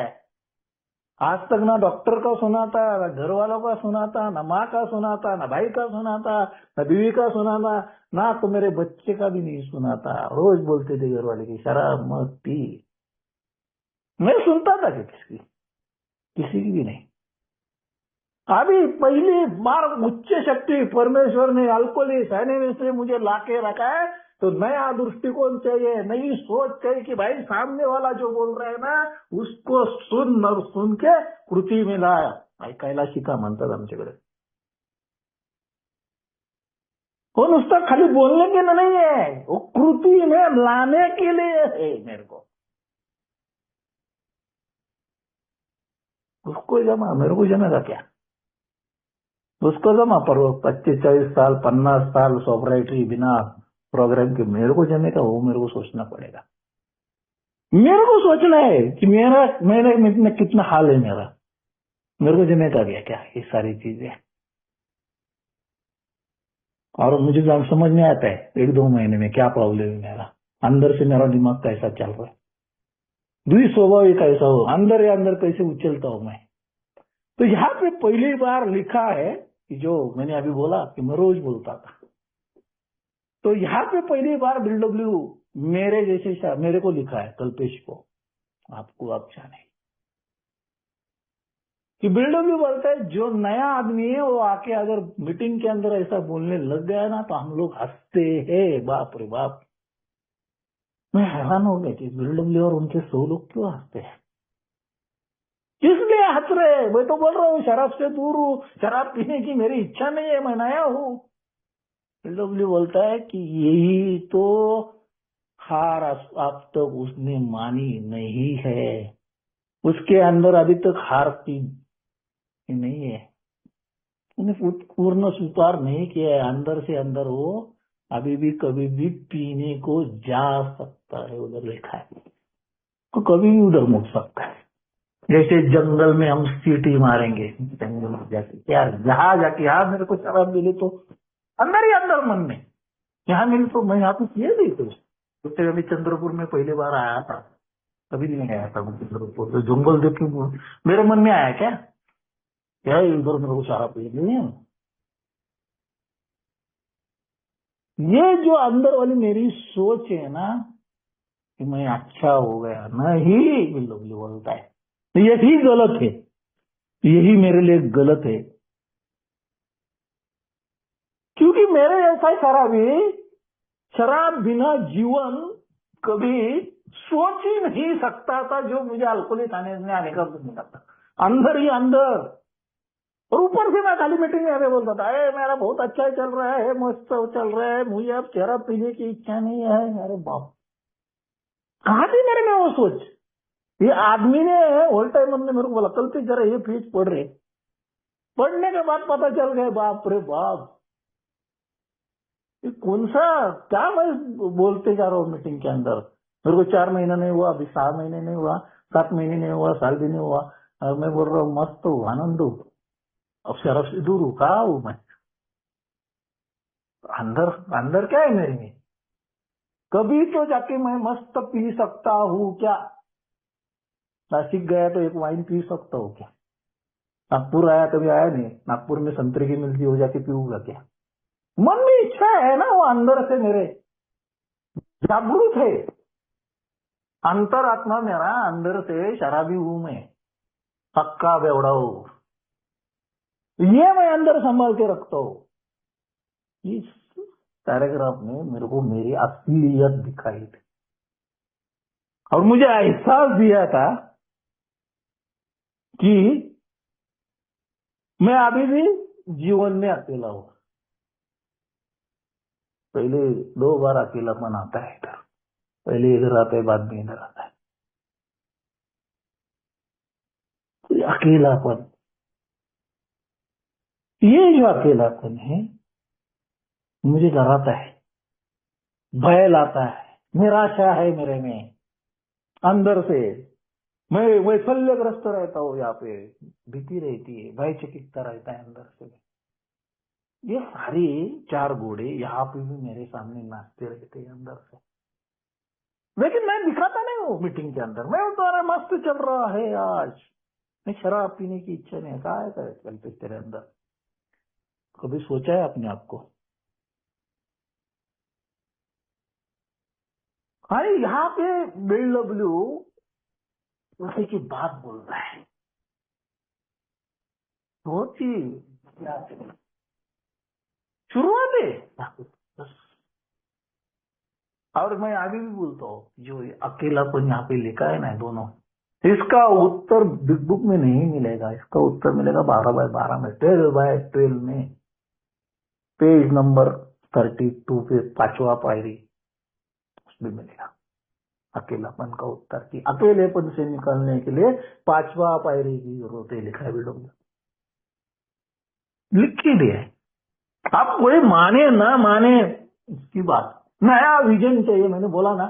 आज तक ना डॉक्टर का सुना था, ना घर वालों का सुना था, ना माँ का सुना था, ना भाई का सुना था, ना बीवी का सुना था, ना तो मेरे बच्चे का भी नहीं सुना था। रोज बोलते थे घर वाले की शराब मत पी, मैं सुनता था कि किसी की भी नहीं। अभी पहली बार उच्च शक्ति परमेश्वर ने अल्कोहलिक एनीमिया से मुझे लाके रखा है, तो नया दृष्टिकोण चाहिए, नई सोच चाहिए कि भाई सामने वाला जो बोल रहा है ना उसको सुन, और सुन के कृती में लाया। भाई कैलाशी का म्हणतात आमच्याकडे, वो नुसता खाली बोलने के लिए नहीं है, वो कृति में लाने के लिए है। मेरे को उसको जमा, मेरे को जमेगा क्या? उसको जमा पर 25-40 साल 50 साल सॉफ्टराइटरी बिना प्रोग्राम के, मेरे को जमेगा? वो मेरे को सोचना पड़ेगा, मेरे को सोचना है कि मेरा मेरे में कितना हाल है मेरा, मेरे को जमेगा क्या ये सारी चीजें। और मुझे समझ में आता है 1-2 महीने में क्या प्रॉब्लम है मेरा, अंदर से मेरा दिमाग कैसा चल रहा है, द्विस्वभावी कैसा हो, अंदर या अंदर कैसे उछलता हूं मैं। तो यहाँ पे पहली बार लिखा है कि जो मैंने अभी बोला कि मैं रोज बोलता था, तो यहाँ पे पहली बार BW मेरे जैसे मेरे को लिखा है, कल्पेश को, आपको आप जाने कि BW बोलता है जो नया आदमी है वो आके अगर मीटिंग के अंदर ऐसा बोलने लग गया ना तो हम लोग हंसते हैं, बाप रे बाप। मैं हैरान हो गया कि BW और उनके 100 लोग क्यों हंसते हैं, किस लिए हंस रहे हैं? मैं तो बोल रहा हूँ शराब से दूर हूँ, शराब पीने की मेरी इच्छा नहीं है, मैं नया हूँ। BW बोलता है कि यही तो हार अब तक उसने मानी नहीं है, उसके अंदर अभी तक हार की नहीं है, उन्हें पूर्ण स्वीकार नहीं किया है। अंदर से अंदर वो अभी भी कभी भी पीने को जा सकता है, उधर लिखा है, तो कभी भी उधर मुड़ सकता है। जैसे जंगल में हम सीटी मारेंगे, जंगल में जाके यार जहां जाके यहाँ मेरे को शराब मिली तो अंदर ही अंदर मन में, यहाँ मिली तो मैं यहाँ पे किए नहीं थे। तो अभी चंद्रपुर में पहली बार आया था, कभी नहीं आया था मैं चंद्रपुर, तो जंगल देख के मेरे मन में आया क्या इधर मेरे को शराब पी नहीं है। ये जो अंदर वाली मेरी सोच है ना कि मैं अच्छा हो गया, नहीं लोग बोलता है, तो यही गलत है, यही मेरे लिए गलत है। क्योंकि मेरे ऐसा शराब बिना जीवन कभी सोच ही नहीं सकता था, जो मुझे अल्कोहलिक आने का नहीं लगता, अंदर ही अंदर। और ऊपर से मैं खाली मीटिंग में बोलता था, अरे मेरा बहुत अच्छा चल रहा है, मस्त चल रहा है, मुझे अब शराब पीने की इच्छा नहीं है। अरे बाप, कहाँ थी मेरे में वो सोच? ये आदमी ने होल टाइम ने मेरे को बोला कल पे जरा ये पेज पढ़ रहे, पढ़ने के बाद पता चल गए, बाप रे बाप, ये कौन सा क्या मैं बोलते जा रहा हूँ मीटिंग के अंदर। मेरे को 4 महीना नहीं हुआ, अभी 6 महीने नहीं हुआ, 7 महीने नहीं हुआ, साल भी नहीं हुआ, और मैं बोल रहा हूँ मस्त हूँ, आनंद हूँ, अब शराब से दूर हूँ, कहा हूँ मैं? अंदर अंदर क्या है मेरे में? कभी तो जाके मैं मस्त पी सकता हूँ क्या? नासिक गया तो एक वाइन पी सकता हूँ क्या? नागपुर आया कभी आया नहीं, नागपुर में संतरे की मिलती हो जाके पीऊंगा क्या? मन में इच्छा है ना, वो अंदर से मेरे जागरूक है, अंतरात्मा मेरा अंदर से शराबी हूं मैं, पक्का बेवड़ा हूं, ये मैं अंदर संभाल के रखता हूं। इस पैराग्राफ में मेरे को मेरी असलियत दिखाई थी, और मुझे एहसास दिया था कि मैं अभी भी जीवन में अकेला हूं। पहले 2 बार अकेलापन आता है इधर, पहले इधर आता है, बाद में इधर आता है। तो ये अकेलापन, ये जो अकेलापन है मुझे डराता है, भय लाता है, निराशा है मेरे में अंदर से। मैं वैफल्यग्रस्त रहता हूँ, यहाँ पे भीति रहती है, भय चिकित्सा रहता है अंदर से। ये सारी 4 घोड़े यहाँ पे भी मेरे सामने नाचते रहते हैं अंदर से, लेकिन मैं दिखाता नहीं हूँ मीटिंग के अंदर। मैं तुम्हारा मस्त चल रहा है आज, मैं शराब पीने की इच्छा नहीं है। कहा है चलते तेरे अंदर? कभी सोचा है अपने आप को? हाँ, यहाँ पे BW उसी की बात बोल रहा है, बहुत ही शुरुआत है यहाँ पे, बस। और मैं आगे भी बोलता हूँ, जो ये अकेलापन यहाँ पे लिखा है ना दोनों, इसका उत्तर बिग बुक में नहीं मिलेगा। इसका उत्तर मिलेगा 12/12 में, 12/12 में, पेज नंबर 32 पे 5वां पायरी, उसमें मिलेगा अकेलापन का उत्तर। की अकेलेपन से निकलने के लिए 5वां पायरी की जरूरत है, लिखा है वीडियो में, लिख के दिया है। आप कोई माने ना माने इसकी बात, नया विजन चाहिए। मैंने बोला ना,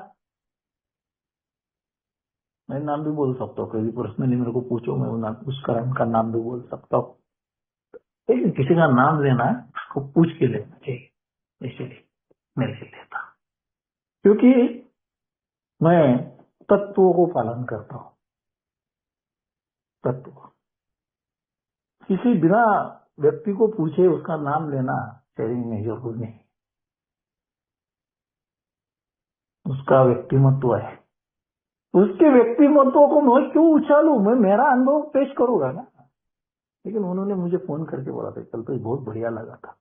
मैं नाम भी बोल सकता हूँ, कभी पर्सनली मेरे को पूछो, मैं उस कारण का नाम भी बोल सकता हूँ। लेकिन किसी का नाम लेना है उसको पूछ के लेना चाहिए, इसलिए मैं ले लेता, क्योंकि मैं तत्वों को पालन करता हूँ। तत्व किसी बिना व्यक्ति को पूछे उसका नाम लेना शेयरिंग में जरूर नहीं, उसका व्यक्तिमत्व है। उसके व्यक्तिमत्व को मैं क्यों उछालू? मैं मेरा अनुभव पेश करूंगा ना। लेकिन उन्होंने मुझे फोन करके बोला था, कल तो बहुत बढ़िया लगा था।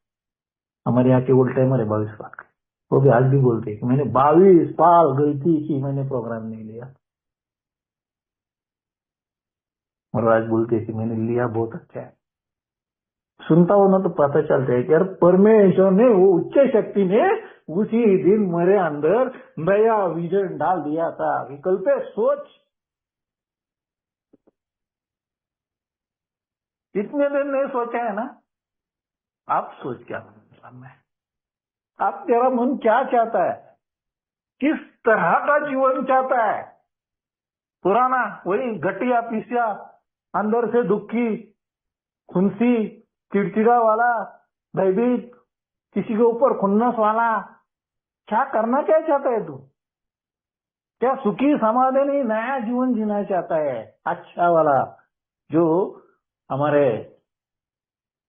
हमारे यहाँ के ओल्ड टाइमर है 22 साल के, वो भी आज भी बोलते हैं कि मैंने 22 साल गलती की, मैंने प्रोग्राम नहीं लिया। और आज बोलते हैं कि मैंने लिया, बहुत अच्छा है। सुनता हो ना तो पता चलता है कि यार परमेश्वर ने, वो उच्च शक्ति ने उसी दिन मेरे अंदर नया विजन डाल दिया था। विकल्प सोच, इतने दिन नहीं सोचा है ना। आप सोच क्या मन में, आप तेरा मन क्या चाहता है, किस तरह का जीवन चाहता है? पुराना वही घटिया पीसिया, अंदर से दुखी, खुनसी, चिड़चिड़ा वाला, भयभीत, किसी के ऊपर खुन्नस वाला, क्या करना क्या चाहता है तू? क्या सुखी समाधानी नया जीवन जीना चाहता है, अच्छा वाला, जो हमारे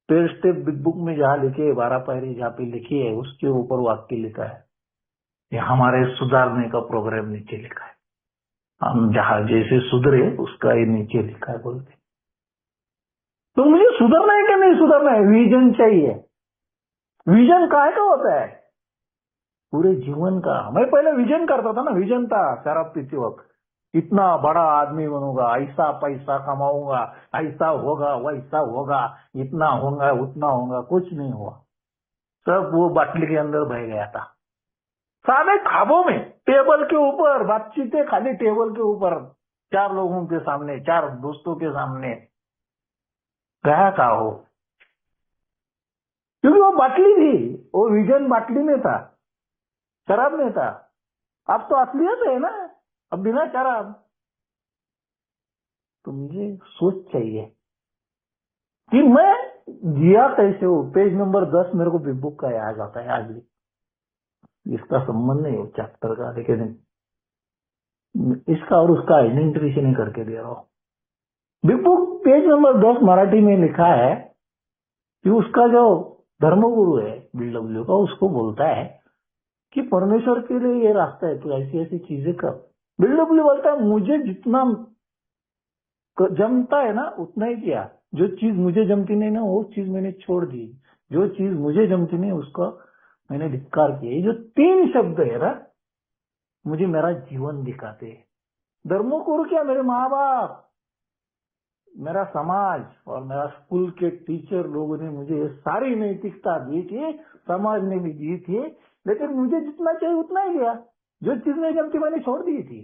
12 स्टेप बिग बुक में जहाँ लिखे है, 12 पायरी जहाँ पे लिखी है, उसके ऊपर वाक्य लिखा है, ये हमारे सुधारने का प्रोग्राम नीचे लिखा है। हम जहाँ जैसे सुधरे उसका ये नीचे लिखा है बोलते। तो मुझे सुधरना है कि नहीं सुधरना है? विजन चाहिए। विजन काहे का होता है? पूरे जीवन का। मैं पहले विजन करता था ना, विजन था शराब पीते वक्त, इतना बड़ा आदमी बनूंगा, ऐसा पैसा कमाऊंगा, ऐसा होगा वैसा होगा, इतना होगा उतना होगा। कुछ नहीं हुआ, सब वो बाटली के अंदर बह गया था। सारे ख्वाबों में, टेबल के ऊपर बातचीतें, खाली टेबल के ऊपर, 4 लोगों के सामने, 4 दोस्तों के सामने, गया का हो, क्योंकि वो बाटली थी, वो विजन बाटली में था, शराब में था। अब तो असलियत है ना, अब बिना शराब। तो मुझे सोच चाहिए कि मैं जिया कैसे हो। पेज नंबर 10 मेरे को बिग बुक का याद आता है आज भी, इसका संबंध नहीं हो चैप्टर का, लेकिन इसका और उसका आइडेंटिफिकेशन करके दे रहा हूँ। Big book page number 10 Marathi में लिखा है कि उसका जो धर्मगुरु है BW का, उसको बोलता है कि परमेश्वर के लिए ये रास्ता है, तो ऐसी ऐसी चीजें कर। BW बोलता है मुझे जितना जमता है ना उतना ही किया, जो चीज मुझे जमती नहीं ना वो चीज मैंने छोड़ दी, जो चीज मुझे जमती नहीं उसका मैंने धिक्कार किया। ये जो 3 शब्द है ना, मुझे मेरा जीवन दिखाते हैं। धर्मगुरु क्या, मेरे माँ बाप, मेरा समाज और मेरा स्कूल के टीचर लोगों ने मुझे ये सारी नैतिकता दी थी, समाज ने भी दी थी, लेकिन मुझे जितना चाहिए उतना ही दिया। जो चीज नहीं जमती मैंने छोड़ दी थी,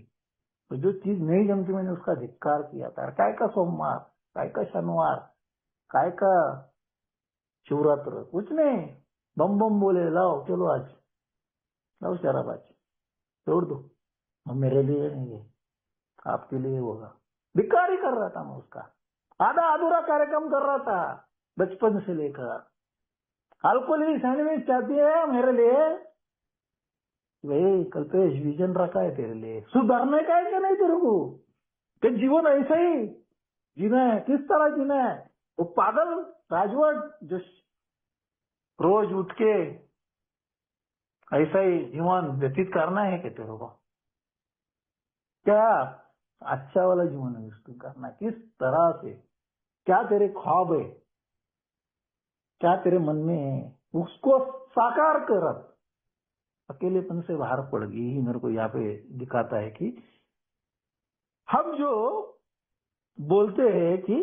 तो जो चीज नहीं जमती मैंने उसका धिक्कार किया था। काय का सोमवार, काय का शनिवार, काय का शिवरात्र, कुछ नहीं। बम बम बोले लाओ चलो आज, लाओ शराब आज, छोड़ दो, हम मेरे लिए नहीं है, आपके लिए होगा। धिक्कार ही कर रहा था मैं उसका, आधा अधूरा कार्यक्रम कर रहा था बचपन से लेकर। अल्कोहलिक सैंडविच चाहती है मेरे लिए, भाई कल्पेश विजन रखा है तेरे लिए, सुधरने का है कि नहीं तेरे को, कि जीवन ऐसा ही जीना है, किस तरह जीना है। वो पागल राजवट जो रोज उठ के ऐसा ही जीवन व्यतीत करना है कि तेरे को, क्या अच्छा वाला जीवन व्यतीत करना है, किस तरह से, क्या तेरे ख्वाब है, क्या तेरे मन में है, उसको साकार कर। अकेलेपन से बाहर पड़ गई ही मेरे को यहाँ पे दिखाता है कि हम जो बोलते हैं कि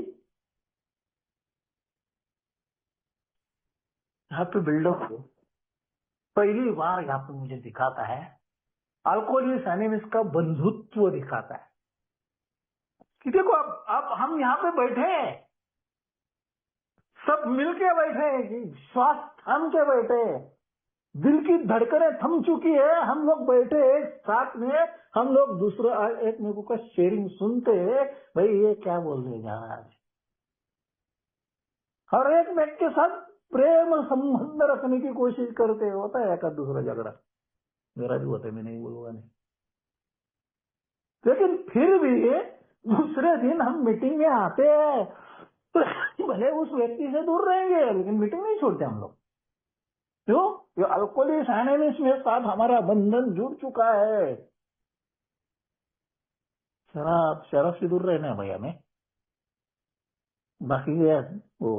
यहाँ पे बिल्डअप हो, पहली बार यहाँ पे मुझे दिखाता है अल्कोहलिक एनिमिस्ट का बंधुत्व दिखाता है कि देखो अब हम यहाँ पे बैठे हैं, सब मिलके बैठे हैं कि श्वास थम के बैठे हैं, दिल की धड़कनें थम चुकी है, हम लोग बैठे एक साथ में, हम लोग दूसरा एक मेरे का शेयरिंग सुनते हैं, भाई ये क्या बोलने जा रहा है आज। हर एक व्यक्ति के साथ प्रेम संबंध रखने की कोशिश करते, होता है एक दूसरा झगड़ा, मेरा भी होता है, मैं नहीं बोलूंगा नहीं, लेकिन फिर भी दूसरे दिन हम मीटिंग में आते हैं तो भले उस व्यक्ति से दूर रहेंगे लेकिन मीटिंग नहीं छोड़ते हम लोग। क्यों? ये अल्कोहलिक एनिमिस्ट में साथ हमारा बंधन जुड़ चुका है। शराब से दूर रहना है भैया में, बाकी ये वो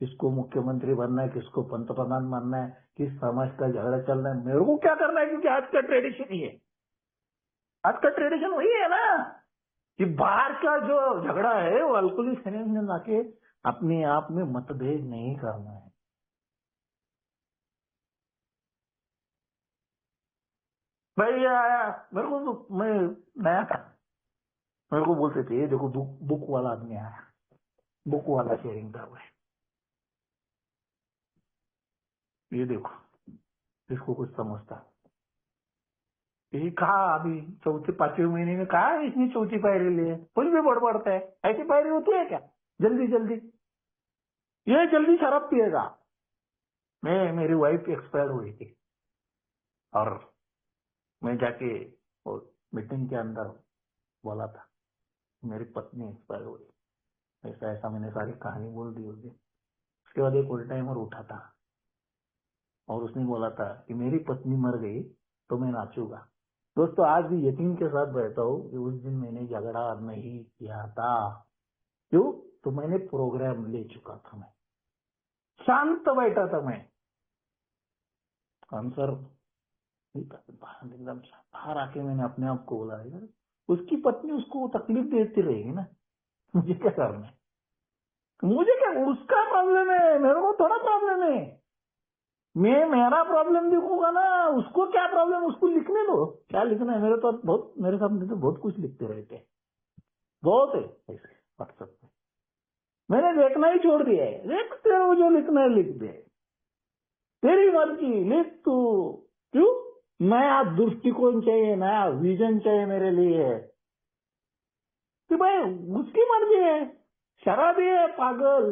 किसको मुख्यमंत्री बनना है, किसको पंतप्रधान बनना है, किस समाज का झगड़ा चल रहा है, मेरे को क्या करना है, क्योंकि आज का ट्रेडिशन ही है, आज का ट्रेडिशन वही है ना कि बाहर का जो झगड़ा है वो अल्कोहलिक एनिमिस्ट में लाके अपने आप में मतभेद नहीं करना है। भाई आया मेरे को तो, मैं नया था, मेरे को बोलते थे ये देखो बुक वाला आदमी आया, बुक वाला शेयरिंग कर रहा है, ये देखो इसको कुछ समझता, ये कहा अभी चौथे पांचवें महीने में कहा इसने चौथी पायरी ली है, कुछ भी बड़बड़ता है, ऐसी पायरी होती है क्या जल्दी जल्दी, ये जल्दी शराब पिएगा। मेरी वाइफ एक्सपायर हुई थी और मैं जाके वो मीटिंग के अंदर बोला था मेरी पत्नी एक्सपायर हुई, ऐसा ऐसा मैंने सारी कहानी बोल दी होगी। उसके बाद एक ओल्ड टाइमर उठा था और उसने बोला था कि मेरी पत्नी मर गई तो मैं नाचूंगा। दोस्तों आज भी यकीन के साथ बैठा हूँ कि उस दिन मैंने झगड़ा नहीं किया था। क्यों? तो मैंने प्रोग्राम ले चुका था, मैं शांत बैठा था, मैं आंसर एकदम बाहर आके मैंने अपने आप को बोला यार उसकी पत्नी उसको तकलीफ देती रहेगी ना, मुझे क्या करना है, मुझे क्या, उसका प्रॉब्लम है, मेरे को थोड़ा प्रॉब्लम है, मैं मेरा प्रॉब्लम लिखूंगा ना, उसको क्या प्रॉब्लम, उसको लिखने दो, क्या लिखना है, मेरे तो बहुत, मेरे सामने तो बहुत कुछ लिखते रहते हैं, बहुत है ऐसे व्हाट्सएप में, मैंने देखना ही छोड़ दिया है, देखते हो जो लिखना है लिख दे, तेरी मर्जी लिख तू। क्यों? नया दृष्टिकोण चाहिए, नया विजन चाहिए मेरे लिए कि भाई उसकी मर्जी है, शराबी है, पागल,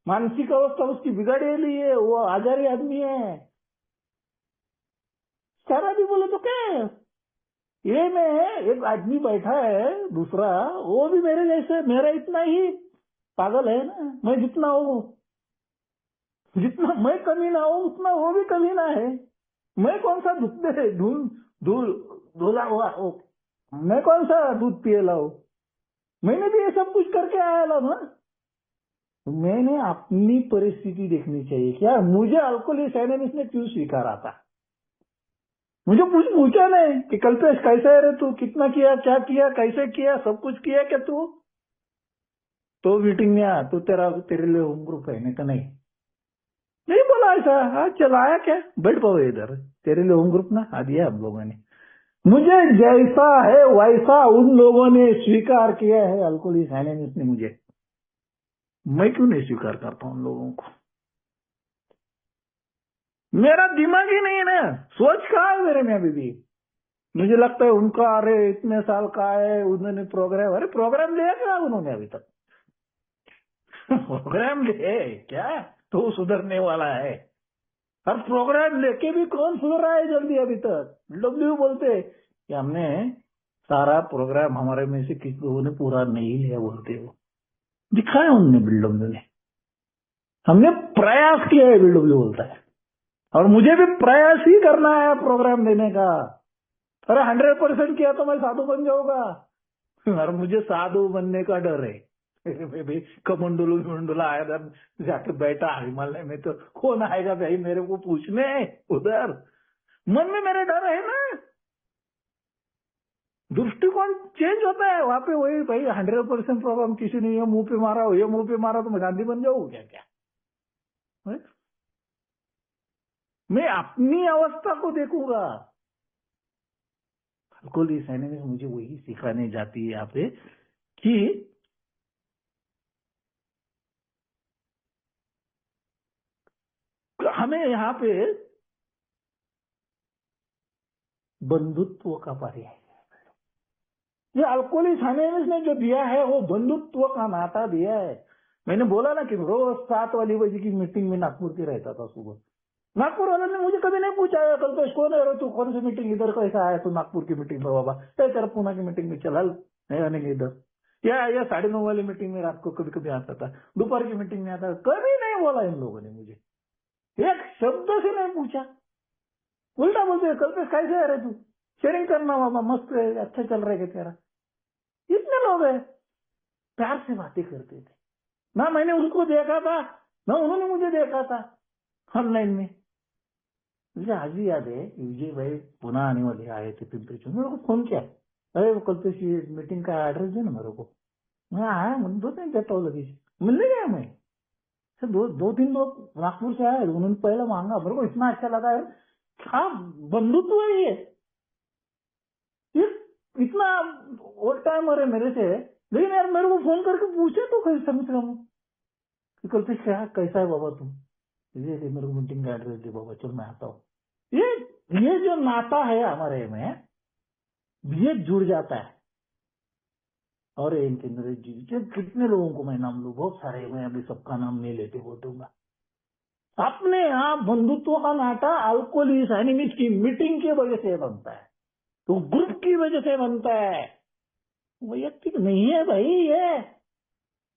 मानसिक अवस्था उसकी बिगड़ेली है, वो आजारी आदमी है, शराबी बोले तो क्या है, ये में एक आदमी बैठा है दूसरा, वो भी मेरे जैसे, मेरा इतना ही पागल है ना, मैं जितना हूँ, जितना मैं कमी ना हूँ उतना वो भी कमी ना है, मैं कौन सा धूला हुआ मैं कौन सा दूध पिए लाऊ, मैंने भी ये सब कुछ करके आया ला ना। मैंने अपनी परिस्थिति देखनी चाहिए, क्या मुझे अल्कोहलिक एनिमिस्ट ने क्यों स्वीकारा था, मुझे कुछ पूछा नहीं कि कल्पेश कैसा है रे तू, कितना किया, क्या किया, कैसे किया, सब कुछ किया क्या तू, तो मीटिंग में आ, तो तेरे लिए होम ग्रुप है, नहीं तो नहीं बोला ऐसा। हाँ चल आया क्या, बैठ पाओ इधर, तेरे लिए होम ग्रुप ना आ दिया हम लोगों ने। मुझे जैसा है वैसा उन लोगों ने स्वीकार किया है, अल्कोहलिक्स एनोनिमस ने मुझे, मैं क्यों नहीं स्वीकार करता उन लोगों को? मेरा दिमाग ही नहीं है ना, सोच कहाँ है मेरे में अभी भी। मुझे लगता है उनका, अरे इतने साल का है, उन्होंने प्रोग्राम, अरे प्रोग्राम लिया क्या उन्होंने अभी तक? प्रोग्राम ले क्या, तो सुधरने वाला है। और प्रोग्राम लेके भी कौन सुधर रहा है जल्दी अभी तक? डब्ल्यू बोलते कि हमने सारा प्रोग्राम हमारे में से किसी लोगों ने पूरा नहीं लिया, बोलते हो दिखाया उनने, बिल्डब्ल्यू ने। हमने प्रयास किया है, बिल्डब्ल्यू बोलता है, और मुझे भी प्रयास ही करना है प्रोग्राम देने का। अरे 100% किया तो मैं साधु बन जाऊंगा, और मुझे साधु बनने का डर है। मैं भी कमंडुलू मंडुला आया था, जाके बैठा हिमालय में, तो कौन आएगा भाई मेरे को पूछने उधर? मन में मेरे डर है ना, दृष्टिकोण चेंज होता है वहां पे। वही भाई 100% प्रोग्राम किसी ने ये मुंह पे मारा, ये मुंह पे मारा, तो मैं गांधी बन जाऊँ क्या? क्या है? मैं अपनी अवस्था को देखूंगा। अल्कोहल सैने में मुझे वही सिखाने जाती है यहाँ पे कि हमें यहाँ पे बंधुत्व का पर्याय, ये अल्कोहलिक एनोनिमस ने जो दिया है वो बंधुत्व का नाता दिया है। मैंने बोला ना कि रोज 7 वाली बजे की मीटिंग में नागपुर के रहता था सुबह। नागपुर वाले ने मुझे कभी नहीं पूछा है, कल तो कौन है तू, कौन सी मीटिंग, इधर कैसा आया तू नागपुर की मीटिंग में? बाबा तेरा पूना की मीटिंग में चला नहीं आने के इधर, या 9:30 वाली मीटिंग में रात को कभी कभी आता था, दोपहर की मीटिंग में आता था। कभी नहीं बोला इन लोगों ने मुझे, एक शब्द से नहीं पूछा। उल्टा बोलते कल पे कैसे आ रहे तू, शेयरिंग करना बाबा, मस्त है, अच्छा चल रहा है तेरा। इतने लोग हैं, प्यार से बातें करते थे ना। मैंने उसको देखा था ना उन्होंने मुझे देखा था ऑनलाइन में। मुझे आज भी याद है, विजय भाई पुनः आने वाले आए थे पिंपरी चिंचवड, मेरे को फोन किया, अरे वो कल पे मीटिंग का एड्रेस दे ना मेरे को। मैं आया, मैं 2 दिन देता हूँ, लगी मिलने गया मैं। सर 2 दिन लोग नागपुर से आए, उन्होंने पहले मांगा, मेरे को इतना अच्छा लगा है, क्या बंधुत्व है ये इतना ओल्ड टाइमर है मेरे से। लेकिन यार मेरे को फोन करके पूछे तो कैसे समझ रहा हूँ कि कल पे क्या कैसा है बाबा तुम, ये मेरे को मीटिंग का एड्रेस दे बाबा, चल मैं आता हूँ। ये जो नाता है हमारे में, ये जुड़ जाता है। और इनके नरेश जी कितने लोगों को मैं नाम लूं, बहुत सारे, मैं अभी सबका नाम नहीं लेते बोल दूंगा। अपने यहाँ बंधुत्व का नाता अल्कोहलिक एनोनिमस की मीटिंग की वजह से बनता है, तो ग्रुप की वजह से बनता है, वैयक्तिक नहीं है भाई ये।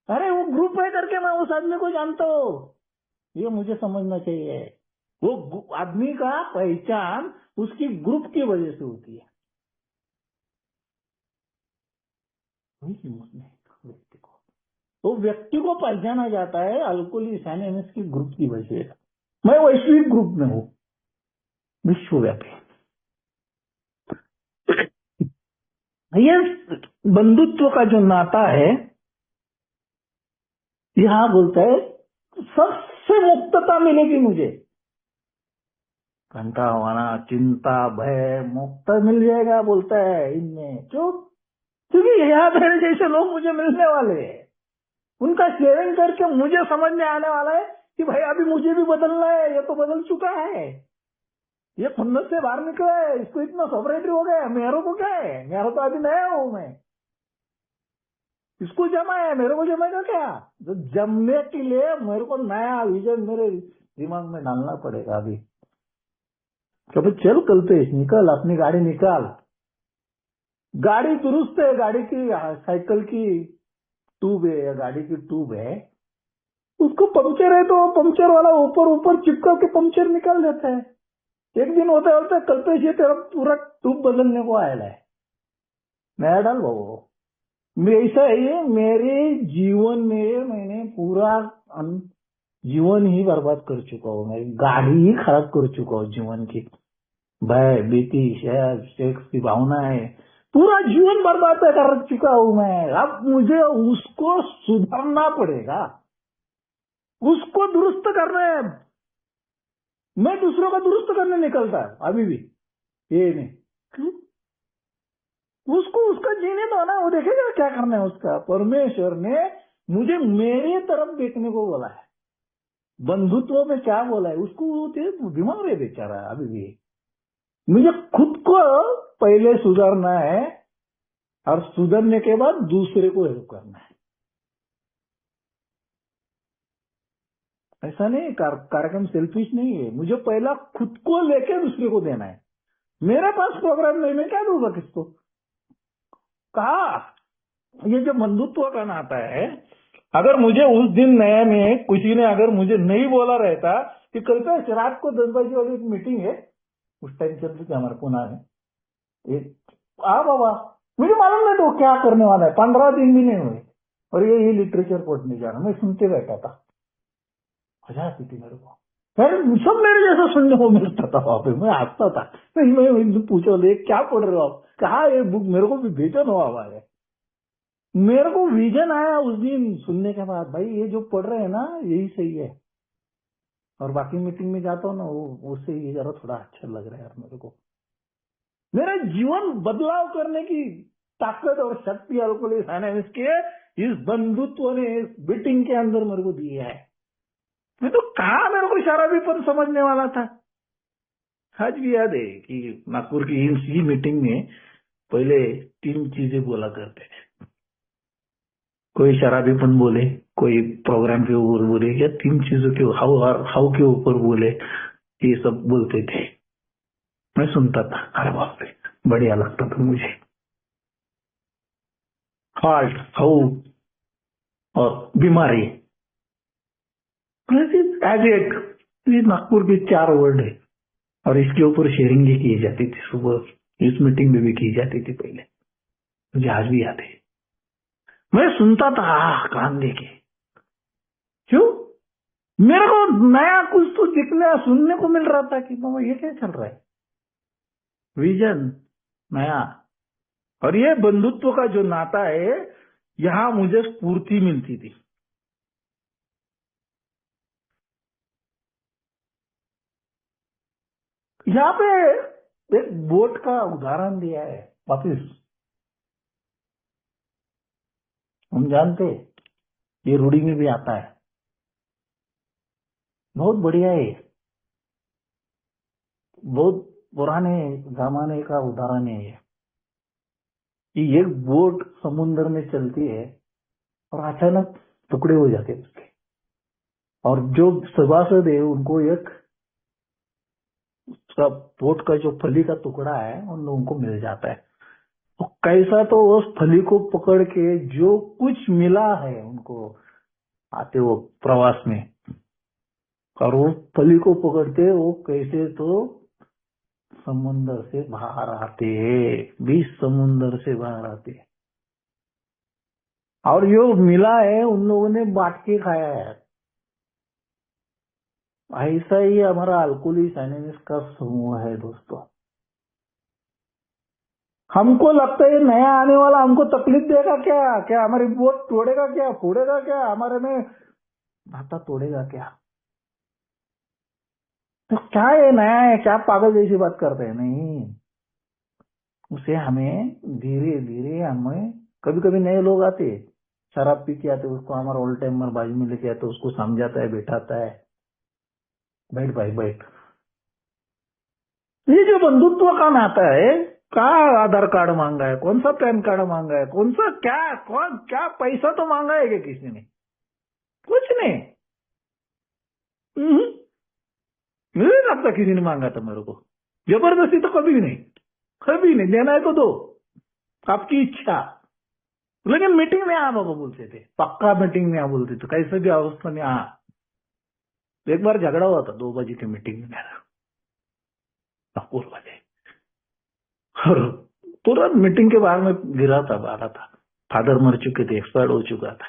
अरे वो ग्रुप है करके मैं उस आदमी को जानता हूँ, ये मुझे समझना चाहिए। वो आदमी का पहचान उसकी ग्रुप की वजह से होती है, वही हिम्मत नहीं व्यक्ति को, तो व्यक्ति को पहचाना जाता है अल्कोहलिक एनोनिमस की ग्रुप की वजह से। मैं वैश्विक ग्रुप में हूँ, विश्वव्यापी। ये बंधुत्व का जो नाता है, यहाँ बोलता है सबसे मुक्तता मिलेगी मुझे, घंटा वाना चिंता भय मुक्त मिल जाएगा बोलता है इनमें। क्यों? क्योंकि यहाँ मेरे जैसे लोग मुझे मिलने वाले हैं, उनका शेयरिंग करके मुझे समझ में आने वाला है कि भाई अभी मुझे भी बदलना है, ये तो बदल चुका है, ये खुन्नस से बाहर निकला है, इसको इतना सोबरेटी हो गया, मेरे को क्या है, मेरा तो अभी नया हूं मैं, इसको जमा है, मेरे को जमेगा क्या? तो जमने के लिए मेरे को नया विजन मेरे दिमाग में डालना पड़ेगा अभी। कभी चल कल्पेश, निकल अपनी गाड़ी निकाल, गाड़ी दुरुस्त है, गाड़ी की साइकिल की ट्यूब है या गाड़ी की ट्यूब है, उसको पंक्चर है तो पंक्चर वाला ऊपर ऊपर चिपका के पंक्चर निकाल देता है। एक दिन होता होता कल्पेश ये तेरा पूरा ट्यूब बदलने को आया है, नया डाल बाबू। ऐसा है, मेरे जीवन में मैंने पूरा जीवन ही बर्बाद कर चुका हूँ, मैं गाड़ी ही खराब कर चुका हूँ जीवन की। भय भीति शहर सेक्स की भावना है, पूरा जीवन बर्बाद कर चुका हूं मैं। अब मुझे उसको सुधारना पड़ेगा, उसको दुरुस्त करना है। मैं दूसरों का दुरुस्त करने निकलता है अभी भी, ये नहीं। क्यों? उसको उसका जीने दो ना, वो देखेगा क्या करना है उसका। परमेश्वर ने मुझे मेरी तरफ देखने को बोला है, बंधुत्व में क्या बोला है उसको। वो बीमार है बेचारा अभी भी। मुझे खुद को पहले सुधारना है और सुधरने के बाद दूसरे को हेल्प करना है। ऐसा नहीं, कार्यक्रम सेल्फिश नहीं है। मुझे पहला खुद को लेके दूसरे को देना है। मेरे पास प्रोग्राम नहीं, मैं क्या दूंगा किसको। कहा ये जो बंधुत्व का नाता है, अगर मुझे उस दिन नया में किसी ने अगर मुझे नहीं बोला रहता कि कल पे रात को 10 बजे वाली एक मीटिंग है, उस टाइम चल रही थी हमारे पुणे में, बाबा मुझे मालूम नहीं तो क्या करने वाला है। 15 दिन भी नहीं हुए और ये लिटरेचर पढ़ने जा रहा, मैं सुनते बैठा था। मजा आती थी मेरे को, फिर सब मेरे जैसा सुनने को मिलता था वहां पे। मैं हंसता था। मैं पूछा क्या पढ़ रहे हो आप, कहा ये बुक मेरे को भी भेजो ना। हमारे मेरे को विजन आया उस दिन सुनने के बाद, भाई ये जो पढ़ रहे हैं ना यही सही है। और बाकी मीटिंग में जाता हूँ ना, वो उससे ये जरा थोड़ा अच्छा लग रहा है यार मेरे को। मेरा जीवन बदलाव करने की ताकत और शक्ति अल्कोहलिक फाइनेंस के इस बंधुत्व ने, इस मीटिंग के अंदर मेरे को दी है। मैं तो कहा मेरे को शराबीपन समझने वाला था। आज भी याद है कि नागपुर की इसी मीटिंग में पहले 3 चीजें बोला करते थे। कोई शराबीपन बोले, कोई प्रोग्राम के ऊपर बोले, या 3 चीजों के हाउ के ऊपर बोले, ये सब बोलते थे। मैं सुनता था, अरे बाप रे बढ़िया लगता था मुझे। हार्ट, हाउ और बीमारी, एज एक ये नागपुर के 4 वर्ड है और इसके ऊपर शेयरिंग भी की जाती थी सुबह, इस मीटिंग में भी की जाती थी पहले। मुझे आज भी याद है। मैं सुनता था कान देके। क्यों? मेरे को नया कुछ तो दिखने सुनने को मिल रहा था कि बाबा ये क्या चल रहा है, विजन नया। और ये बंधुत्व का जो नाता है, यहाँ मुझे स्फूर्ति मिलती थी। यहाँ पे एक बोट का उदाहरण दिया है। वापिस हम जानते, ये रूढ़ी में भी आता है, बहुत बढ़िया है। बहुत पुराने जमाने का उदाहरण है ये, कि एक बोट समुद्र में चलती है और अचानक टुकड़े हो जाते हैं उसके, और जो सभासद है उनको एक उसका बोट का जो फली का टुकड़ा है उन लोगों को मिल जाता है। तो कैसा तो उस फली को पकड़ के जो कुछ मिला है उनको, आते वो प्रवास में, और वो फली को पकड़ते वो कैसे तो समुन्द्र से बाहर आते हैं, 20 समुन्द्र से बाहर आते हैं, और जो मिला है उन लोगों ने बांट के खाया है। ऐसा ही हमारा अल्कोहलिक एनोनिमस का समूह है दोस्तों। हमको लगता है नया आने वाला हमको तकलीफ देगा क्या, क्या हमारी बोट तोड़ेगा क्या, फोड़ेगा क्या, हमारे में भाता तोड़ेगा क्या। तो क्या है नया है, क्या पागल जैसी बात करते हैं। नहीं, उसे हमें धीरे धीरे, हमें कभी कभी नए लोग आते शराब पी के आते, उसको हमारा ओल्ड टाइमर बाजू में लेके आते, उसको समझाता है, बैठाता है, बैठ भाई बैठ। ये जो बंधुत्व का नाता है, क्या आधार कार्ड मांगा है, कौन सा पैन कार्ड मांगा है, कौन सा क्या, कौन क्या पैसा तो मांगा है क्या किसी ने, कुछ नहीं। मुझे नहीं लगता किसी ने मांगा था मेरे को, जबरदस्ती तो कभी नहीं, कभी नहीं। देना है तो दो, आपकी इच्छा। लेकिन मीटिंग में आ बाबा बोलते थे, पक्का मीटिंग में आ बोलते थे, कैसे भी अवस्था में आ। एक बार झगड़ा हुआ था 2 बजे की मीटिंग में मेरा नागपुर वाले, और तुरंत मीटिंग के बाहर में गिरा था, बारा था, फादर मर चुके थे, एक्सपायर हो चुका था।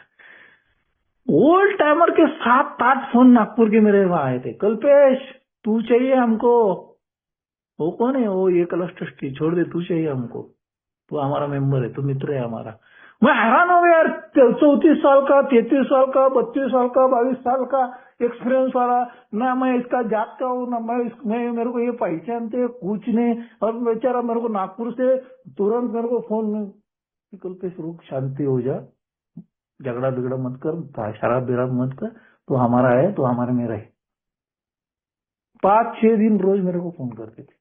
ओल्ड टाइमर के 7-8 फोन नागपुर के मेरे वहां आए थे, कल्पेश तू चाहिए हमको। वो कौन है, वो ये क्लस्टर की, छोड़ दे, तू चाहिए हमको। तू हमारा मेंबर है, तू मित्र है हमारा। मैं हैरान हो गया यार, 34 साल का, 33 साल का, 32 साल का, 22 साल का एक्सपीरियंस वाला, ना मैं इसका जात का हूँ, ना मैं मेरे को ये पहचानते कुछ नहीं। और बेचारा मेरे को नागपुर से तुरंत मेरे को फोन में, कल पे रुक, शांति हो जा, झगड़ा बिगड़ा मत कर, शराब बिराब मत कर, तू हमारा है, तू हमारे में रहे। 5-6 दिन रोज मेरे को फोन करते थे।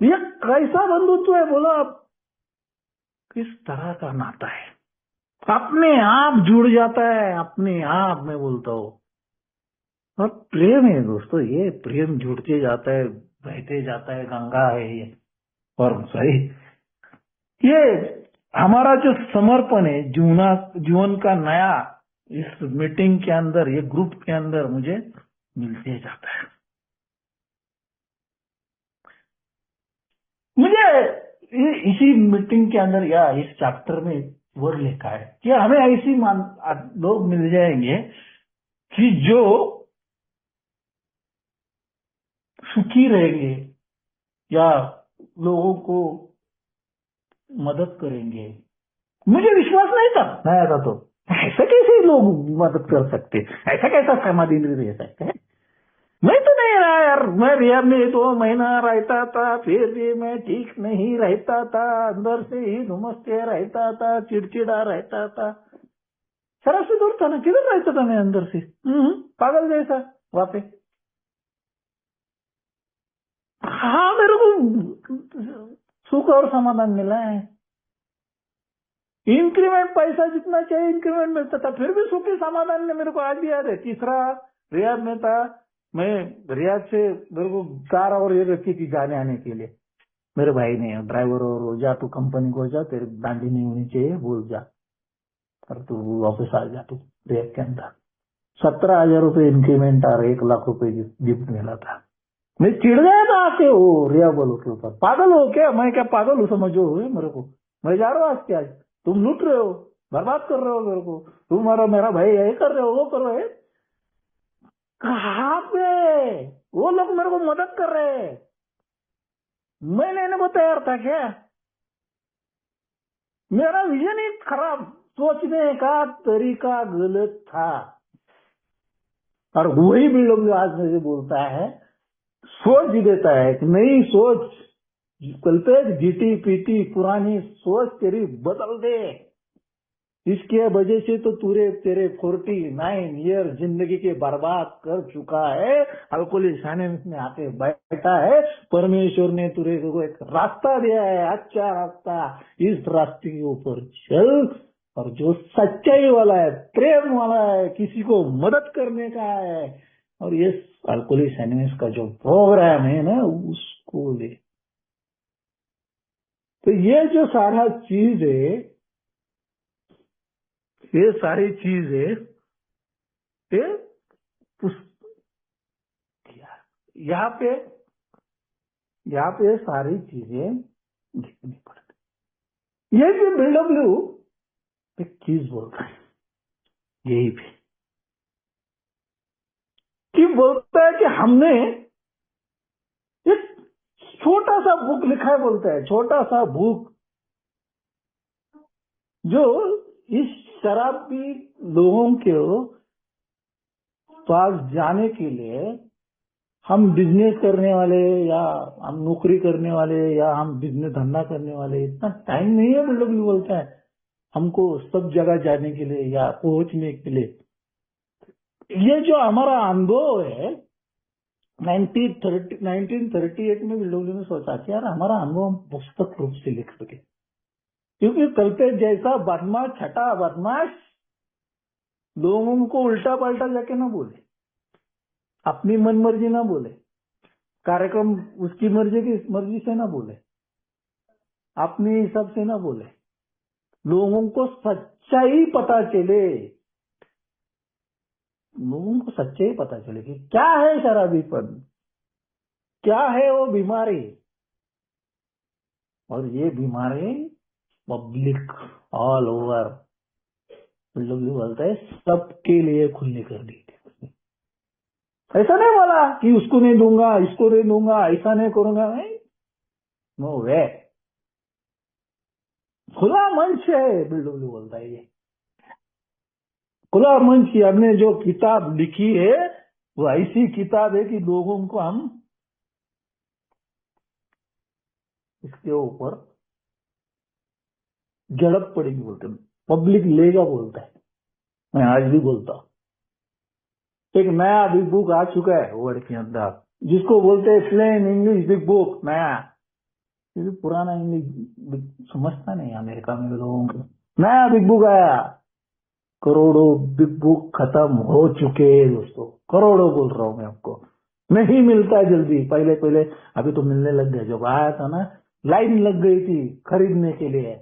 ये कैसा बंधुत्व है बोलो आप, किस तरह का नाता है, अपने आप जुड़ जाता है, अपने आप, मैं बोलता हूँ। और प्रेम है दोस्तों, ये प्रेम जुड़ते जाता है, बहते जाता है, गंगा है ये। और सही, ये हमारा जो समर्पण है जीवन का नया, इस मीटिंग के अंदर, ये ग्रुप के अंदर मुझे मिलते जाता है। मुझे इसी मीटिंग के अंदर या इस चैप्टर में वर्ड लिखा है कि हमें ऐसी लोग मिल जाएंगे कि जो सुखी रहेंगे या लोगों को मदद करेंगे। मुझे विश्वास नहीं था, नहीं आता तो ऐसा कैसे लोग मदद कर सकते, ऐसा कैसा समाधि रह सकते हैं। मैं तो नहीं रहा यार, मैं रिया में 2 महीना रहता था, फिर भी मैं ठीक नहीं रहता था, अंदर से ही धुमसते रहता था, चिड़चिड़ा रहता था, शराब से दूर था ना, किधर रहता था मैं अंदर से, पागल जैसा वहां पे। हाँ, मेरे को सुख और समाधान मिला है। इंक्रीमेंट पैसा जितना चाहिए इंक्रीमेंट मिलता था, फिर भी सुखी समाधान ने मेरे को आज भी याद है। तीसरा रियाद में था, मैं रियाद से मेरे को कार और ये रखी थी जाने आने के लिए, मेरे भाई ने ड्राइवर, और जा तू कंपनी को जा, तेरे दांडी नहीं होनी चाहिए, बोल जा, और तू वापस आ जा तू रियाद के अंदर। 17,000 रुपये इंक्रीमेंट और 1 लाख रुपए गिफ्ट मिला था। मैं चिढ़ गया था आके वो रिया बोलो के ऊपर, पागल हो क्या, मैं क्या पागल हूँ समझो मेरे को, मैं जा रहा हूँ आज के आज, तुम लूट रहे हो, बर्बाद कर रहे हो मेरे को, तुम्हारा मेरा भाई ये कर रहे हो, वो कर रहे हो। कहाँ पे वो लोग मेरे को मदद कर रहे हैं, मैं लेने को तैयार था क्या? मेरा विजन ही खराब, सोचने का तरीका गलत था। और वही भी लोग आज मुझे बोलता है, सोच भी देता है कि नई सोच, कल्पेश जीटी पीटी पुरानी सोच तेरी बदल दे, इसके वजह से तो तेरे 49 ईयर जिंदगी के बर्बाद कर चुका है, अल्कोहलिक साइनेंस में आके बैठा है। परमेश्वर ने तुरे को एक रास्ता दिया है, अच्छा रास्ता, इस रास्ते के ऊपर चल, और जो सच्चाई वाला है, प्रेम वाला है, किसी को मदद करने का है, और ये अल्कोहलिक साइनेंस का जो प्रोग्राम है ना, उसको ले। तो ये जो सारा चीज है, ये सारी चीजें ये यहाँ पे सारी चीजें लिखनी पड़ती। ये जो BW एक चीज बोलता है, यही पे कि बोलता है कि हमने एक छोटा सा बुक लिखा है, बोलता है छोटा सा बुक, जो इस शराबी लोगों के पास जाने के लिए, हम बिजनेस करने वाले या हम नौकरी करने वाले या हम बिजनेस धंधा करने वाले, इतना टाइम नहीं है। BW बोलता है हमको सब जगह जाने के लिए या पहुंचने के लिए। ये जो हमारा अनुभव है, 1938 में BW ने सोचा कि यार हमारा अनुभव हम पुस्तक रूप से लिख सके, क्योंकि कल्पेश जैसा बदमाश, छठा बदमाश लोगों को उल्टा पलटा जाके ना बोले, अपनी मन मर्जी ना बोले, कार्यक्रम उसकी मर्जी से ना बोले, अपने हिसाब से ना बोले, लोगों को सच्चाई पता चले, लोगों को सच्चाई पता चले कि क्या है शराबीपन, क्या है वो बीमारी। और ये बीमारी पब्लिक ऑल ओवर, लोग ये बोलते हैं सबके लिए खुलने कर दी थी। ऐसा नहीं बोला कि उसको नहीं दूंगा, इसको नहीं दूंगा, ऐसा नहीं करूंगा, नहीं, नो वे। खुला मंच है, बिल्डब्ल्यू बोलता है ये खुला मंच। हमने जो किताब लिखी है वो ऐसी किताब है कि लोगों को हम इसके ऊपर झड़प पड़ेगी बोलते हैं, पब्लिक लेगा बोलता है। मैं आज भी बोलता हूँ एक नया बिग बुक आ चुका है वर्ड के अंदर, जिसको बोलते हैं प्लेन इंग्लिश बिग बुक नया, क्योंकि पुराना इंग्लिश समझता नहीं अमेरिका में लोगों को। नया बिग बुक आया, करोड़ों बिग बुक खत्म हो चुके हैं दोस्तों, करोड़ों बोल रहा हूँ मैं आपको। नहीं मिलता है जल्दी, पहले पहले अभी तो मिलने लग गया। जब आया था ना लाइन लग गई थी खरीदने के लिए,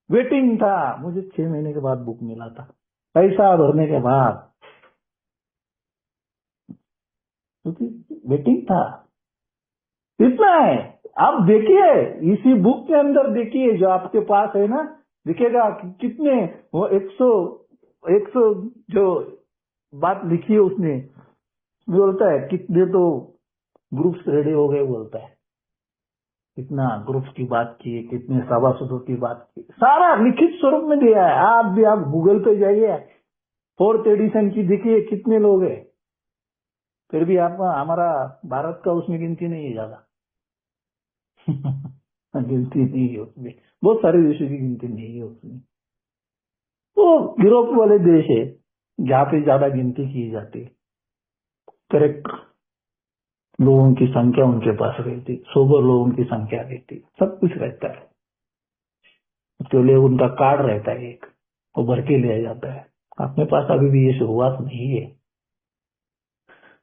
वेटिंग था। मुझे 6 महीने के बाद बुक मिला था, पैसा भरने के बाद, क्योंकि वेटिंग था। इतना है। आप देखिए इसी बुक के अंदर, देखिए जो आपके पास है ना, दिखेगा कि कितने वो 100 जो बात लिखी है उसने, बोलता है कितने तो ग्रुप्स रेडी हो गए बोलता है, कितना ग्रुप्स की बात की, कितने सभासदों की बात की, सारा लिखित स्वरूप में दिया है। आप भी आप गूगल पे जाइए, 4th एडिशन की देखिए कितने लोग हैं, फिर भी आप हमारा भारत का उसमें गिनती नहीं है ज्यादा। गिनती नहीं है उसमें, बहुत सारे देशों की गिनती नहीं है उसमें। तो यूरोप वाले देश है जहाँ पे ज्यादा गिनती की जाती है, करेक्ट लोगों की संख्या उनके पास रहती, सोबर लोगों की संख्या रहती, सब कुछ रहता है। तो लिए उनका कार्ड रहता है एक, वो भर के लिया जाता है। अपने पास अभी भी ये शुरुआत नहीं है।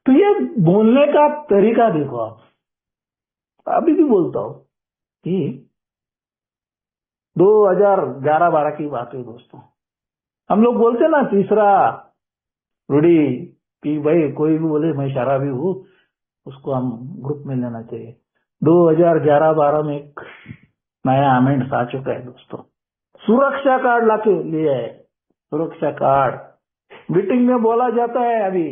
तो ये बोलने का तरीका देखो आप, अभी भी बोलता हूँ कि 2011-12 की बात है दोस्तों। हम लोग बोलते ना तीसरा रूढ़ी कि भाई कोई भी बोले मैं शराबी हूँ उसको हम ग्रुप में लेना चाहिए। 2011-12 में एक नया अमेंड्स आ चुका है दोस्तों, सुरक्षा कार्ड लाके लिए है। सुरक्षा कार्ड मीटिंग में बोला जाता है अभी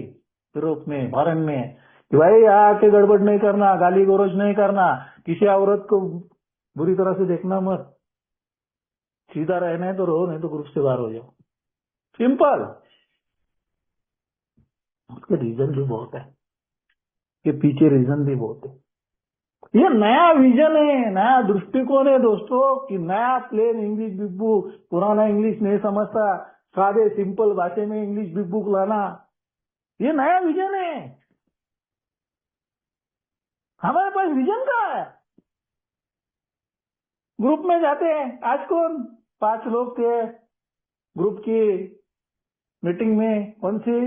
यूरोप में, फॉरेन में, कि भाई आके गड़बड़ नहीं करना, गाली गलौज नहीं करना, किसी औरत को बुरी तरह से देखना मत, सीधा रहना है तो रहो, नहीं तो ग्रुप से बाहर हो जाओ। सिंपल। उसके रीजन भी बहुत है, के पीछे रीजन भी बहुत है। ये नया विजन है, नया दृष्टिकोण है दोस्तों, कि नया प्लेन इंग्लिश बिग बुक, पुराना इंग्लिश नहीं समझता, सादे सिंपल भाषा में इंग्लिश बिग बुक लाना, ये नया विजन है। हमारे पास विजन का है। ग्रुप में जाते हैं, आज कौन 5 लोग थे ग्रुप की मीटिंग में, कौन सी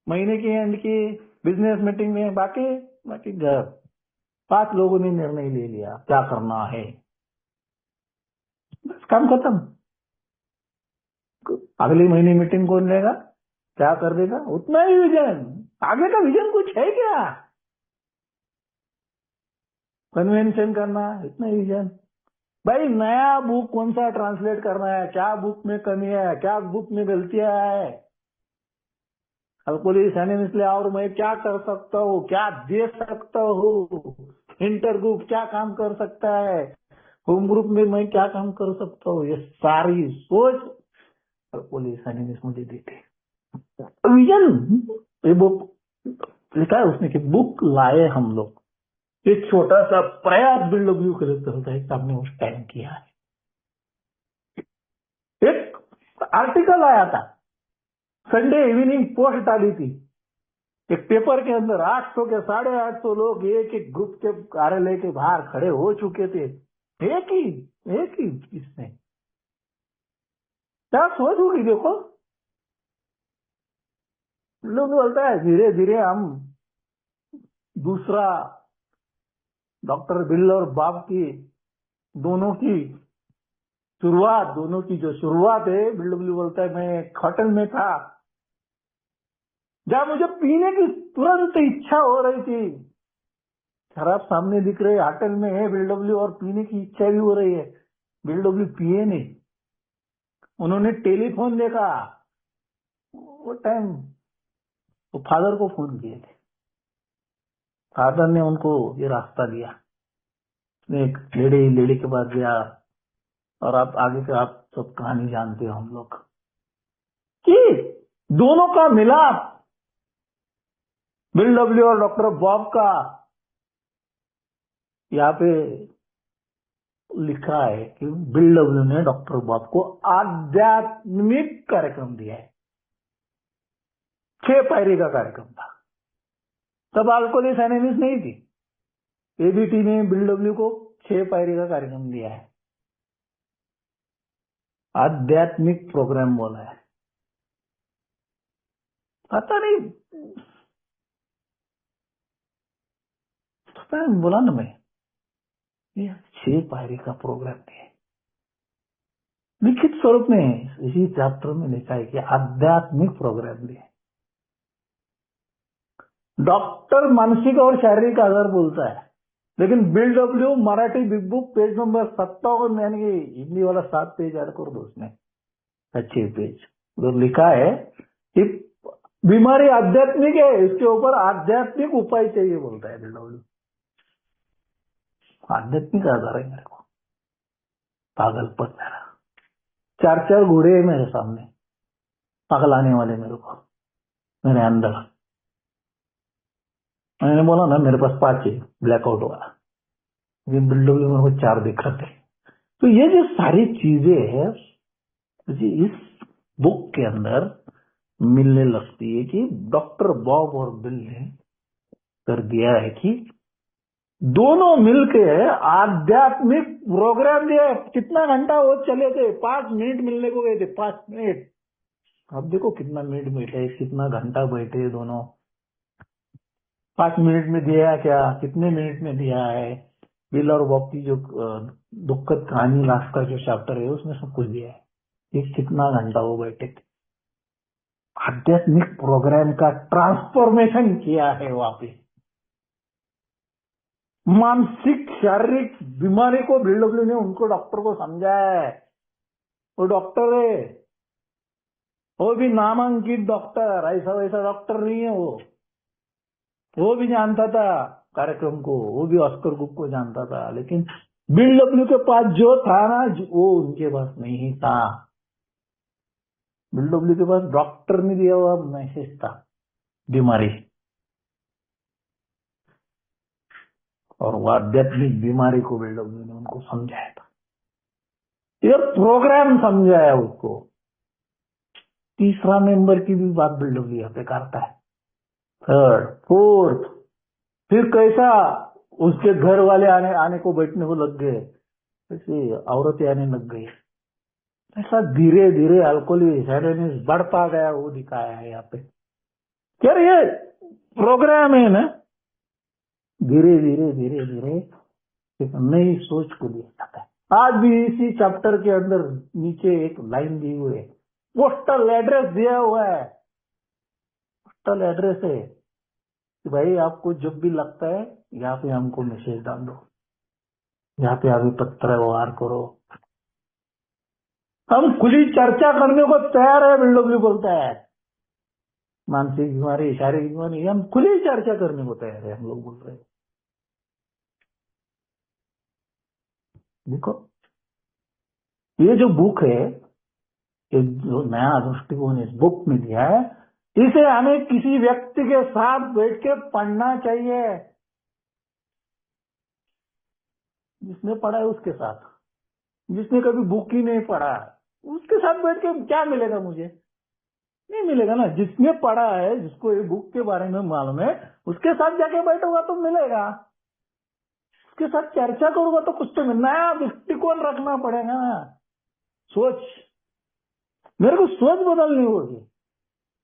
महीने की एंड की बिजनेस मीटिंग में, बाकी बाकी घर 5 लोगों ने निर्णय ले लिया क्या करना है, बस काम खत्म। अगले महीने मीटिंग कौन लेगा, क्या कर देगा, उतना ही विजन। आगे का विजन कुछ है क्या, कन्वेंशन करना, इतना ही विजन। भाई नया बुक कौन सा ट्रांसलेट करना है, क्या बुक में कमी है, क्या बुक में गलतियां है, पुलिस है इसलिए, और मैं क्या कर सकता हूँ, क्या दे सकता हूँ, इंटर ग्रुप क्या काम कर सकता है, होम ग्रुप में मैं क्या काम कर सकता हूँ, ये सारी सोच पुलिस एनालिस्ट मुझे देते। विजन, ये बुक लिखा है उसने कि बुक लाए हम लोग, एक छोटा सा प्रयास बिल्डब्ल्यू कलेक्टर होता है, हमने उस टाइम किया है। एक आर्टिकल आया था, संडे इवनिंग पोस्ट डाली थी एक पेपर के अंदर, 800 के 850 लोग एक एक ग्रुप के कार्यालय के बाहर खड़े हो चुके थे। एक ही इसने क्या सोच होगी देखो। लोग बोलता है धीरे धीरे हम दूसरा डॉक्टर बिल और बाब की दोनों की शुरुआत, दोनों की जो शुरुआत है, बिल्डब्ल्यू बोलता है मैं एक होटल में था जहाँ मुझे पीने की तुरंत इच्छा हो रही थी, शराब सामने दिख रही है, होटल में है बिल्डब्ल्यू और पीने की इच्छा भी हो रही है, बिल्डब्ल्यू पिए नहीं, उन्होंने टेलीफोन देखा, वो टाइम वो फादर को फोन किए थे, फादर ने उनको ये रास्ता दिया, एक लेडी के पास गया, और आप आगे से आप सब कहानी जानते हो हम लोग कि दोनों का मिलाप, बिल डब्ल्यू और डॉक्टर बॉब का, यहाँ पे लिखा है कि बिल डब्ल्यू ने डॉक्टर बॉब को आध्यात्मिक कार्यक्रम दिया है। 6 पायरी का कार्यक्रम था। तब अल्कोहलिक्स एनोनिमस नहीं थी। एबीटी ने बिल डब्ल्यू को 6 पायरी का कार्यक्रम दिया है, आध्यात्मिक प्रोग्राम बोला है। पता नहीं, बोला ना मैं, ये 6 पायरी का प्रोग्राम है। लिखित स्वरूप में इसी चैप्टर में लिखा है कि आध्यात्मिक प्रोग्राम दिए। डॉक्टर मानसिक और शारीरिक आधार बोलता है, लेकिन bill W Marathi big book page number 57, यानी कि हिंदी वाला 7 पेज ऐड कर दो उसमें, 6 पेज उधर लिखा है कि बीमारी आध्यात्मिक है, इसके ऊपर आध्यात्मिक उपाय चाहिए बोलता है बिल डब्ल्यू। आध्यात्मिक आधार है मेरे को, पागलपन मेरा। 4 घोड़े है मेरे सामने, पागल आने वाले मेरे को, मेरे अंदर। मैंने बोला ना मेरे पास 5 है ब्लैकआउट वाला, ये बिल डब्ल्यू मेरे को 4 दिख रहे थे। तो ये जो सारी चीजें है जी इस बुक के अंदर मिलने लगती है कि डॉक्टर बॉब और बिल ने कर दिया है कि दोनों मिलके आध्यात्मिक प्रोग्राम दिया। कितना घंटा वो चले थे? 5 मिनट मिलने को गए थे, 5 मिनट। अब देखो कितना मिनट बैठे, कितना घंटा बैठे दोनों। 5 मिनट में दिया क्या, कितने मिनट में दिया है। बिल और बॉब की जो दुखद कहानी लास्ट का जो चैप्टर है उसमें सब कुछ दिया है। ये कितना घंटा वो बैठे थे, आध्यात्मिक प्रोग्राम का ट्रांसफॉर्मेशन किया है वहां पे। मानसिक शारीरिक बीमारी को बिल डब्ल्यू ने उनको डॉक्टर को समझाया है। वो डॉक्टर है, वो भी नामांकित डॉक्टर, ऐसा वैसा डॉक्टर नहीं है वो भी जानता था कार्यक्रम को, वो भी ऑस्कर बुक को जानता था, लेकिन बिल डब्ल्यू के पास जो था ना वो उनके पास नहीं था। बिल डब्ल्यू के पास डॉक्टर ने दिया हुआ मैसेज था, बीमारी, और वो आध्यात्मिक बीमारी को बिल डब्ल्यू ने उनको समझाया था। ये प्रोग्राम समझाया उसको। तीसरा मेंबर की भी बात बिल डब्ल्यू यहाँ पे करता है, 3rd 4th। फिर कैसा उसके घर वाले आने को बैठने को लग गए, ऐसी औरतें आने लग गई। ऐसा धीरे धीरे अल्कोहलिक बढ़ता गया, वो दिखाया है यहाँ पे। यार ये प्रोग्राम है ना, धीरे धीरे धीरे धीरे एक नई सोच को दिया जाता है। आज भी इसी चैप्टर के अंदर नीचे एक लाइन दी हुई है, पोस्टल एड्रेस दिया हुआ है। पोस्टल एड्रेस है कि भाई आपको जब भी लगता है यहाँ पे हमको मैसेज डाल दो, यहाँ पे अभी पत्र व्यवहार करो। हम खुली चर्चा करने को तैयार है, बिल डब्ल्यू बोलता है। मानसिक बीमारी, शारीरिक बीमारी, हम खुली चर्चा करने को तैयार है, हम लोग बोल रहे हैं। देखो ये जो बुक है, ये जो नया दृष्टिकोण इस बुक में दिया है, इसे हमें किसी व्यक्ति के साथ बैठ के पढ़ना चाहिए, जिसने पढ़ा है उसके साथ। जिसने कभी बुक ही नहीं पढ़ा उसके साथ बैठ के क्या मिलेगा? मुझे नहीं मिलेगा ना। जिसने पढ़ा है, जिसको ये बुक के बारे में मालूम है, उसके साथ जाके बैठूंगा तो मिलेगा। उसके साथ चर्चा करूंगा तो कुछ तो नया दृष्टिकोण रखना पड़ेगा ना। सोच, मेरे को सोच बदलनी होगी।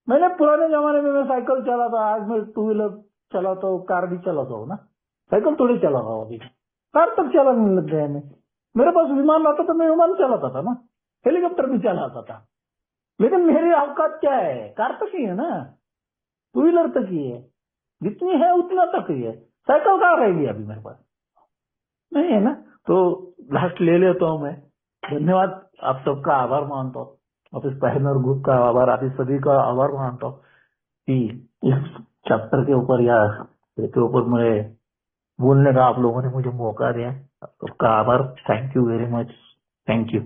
मैंने पुराने जमाने में मैं साइकिल चलाता, आज मैं 2 व्हीलर चलाता हूँ, कार भी चलाता हूँ ना। साइकिल थोड़ी चला रहा हूँ अभी, कार तक चलाने लग गया मैं। मेरे पास विमान आता तो मैं विमान चलाता था ना, हेलीकॉप्टर भी चलाता था। लेकिन मेरी औकात क्या है? कार तक ही है ना, 2 व्हीलर तक ही है, जितनी है उतना तक ही है। साइकिल कहाँ रहेगी अभी मेरे पास? नहीं है ना। तो लास्ट ले लेता हूँ मैं। धन्यवाद, आप सबका आभार मानता हूँ, ऑफिस पार्टनर ग्रुप का आभार, आप सभी का आभार मानता हूँ कि इस चैप्टर के ऊपर या इसके ऊपर मुझे बोलने का आप लोगों ने मुझे मौका दिया। आप सबका आभार, thank you very much. Thank you.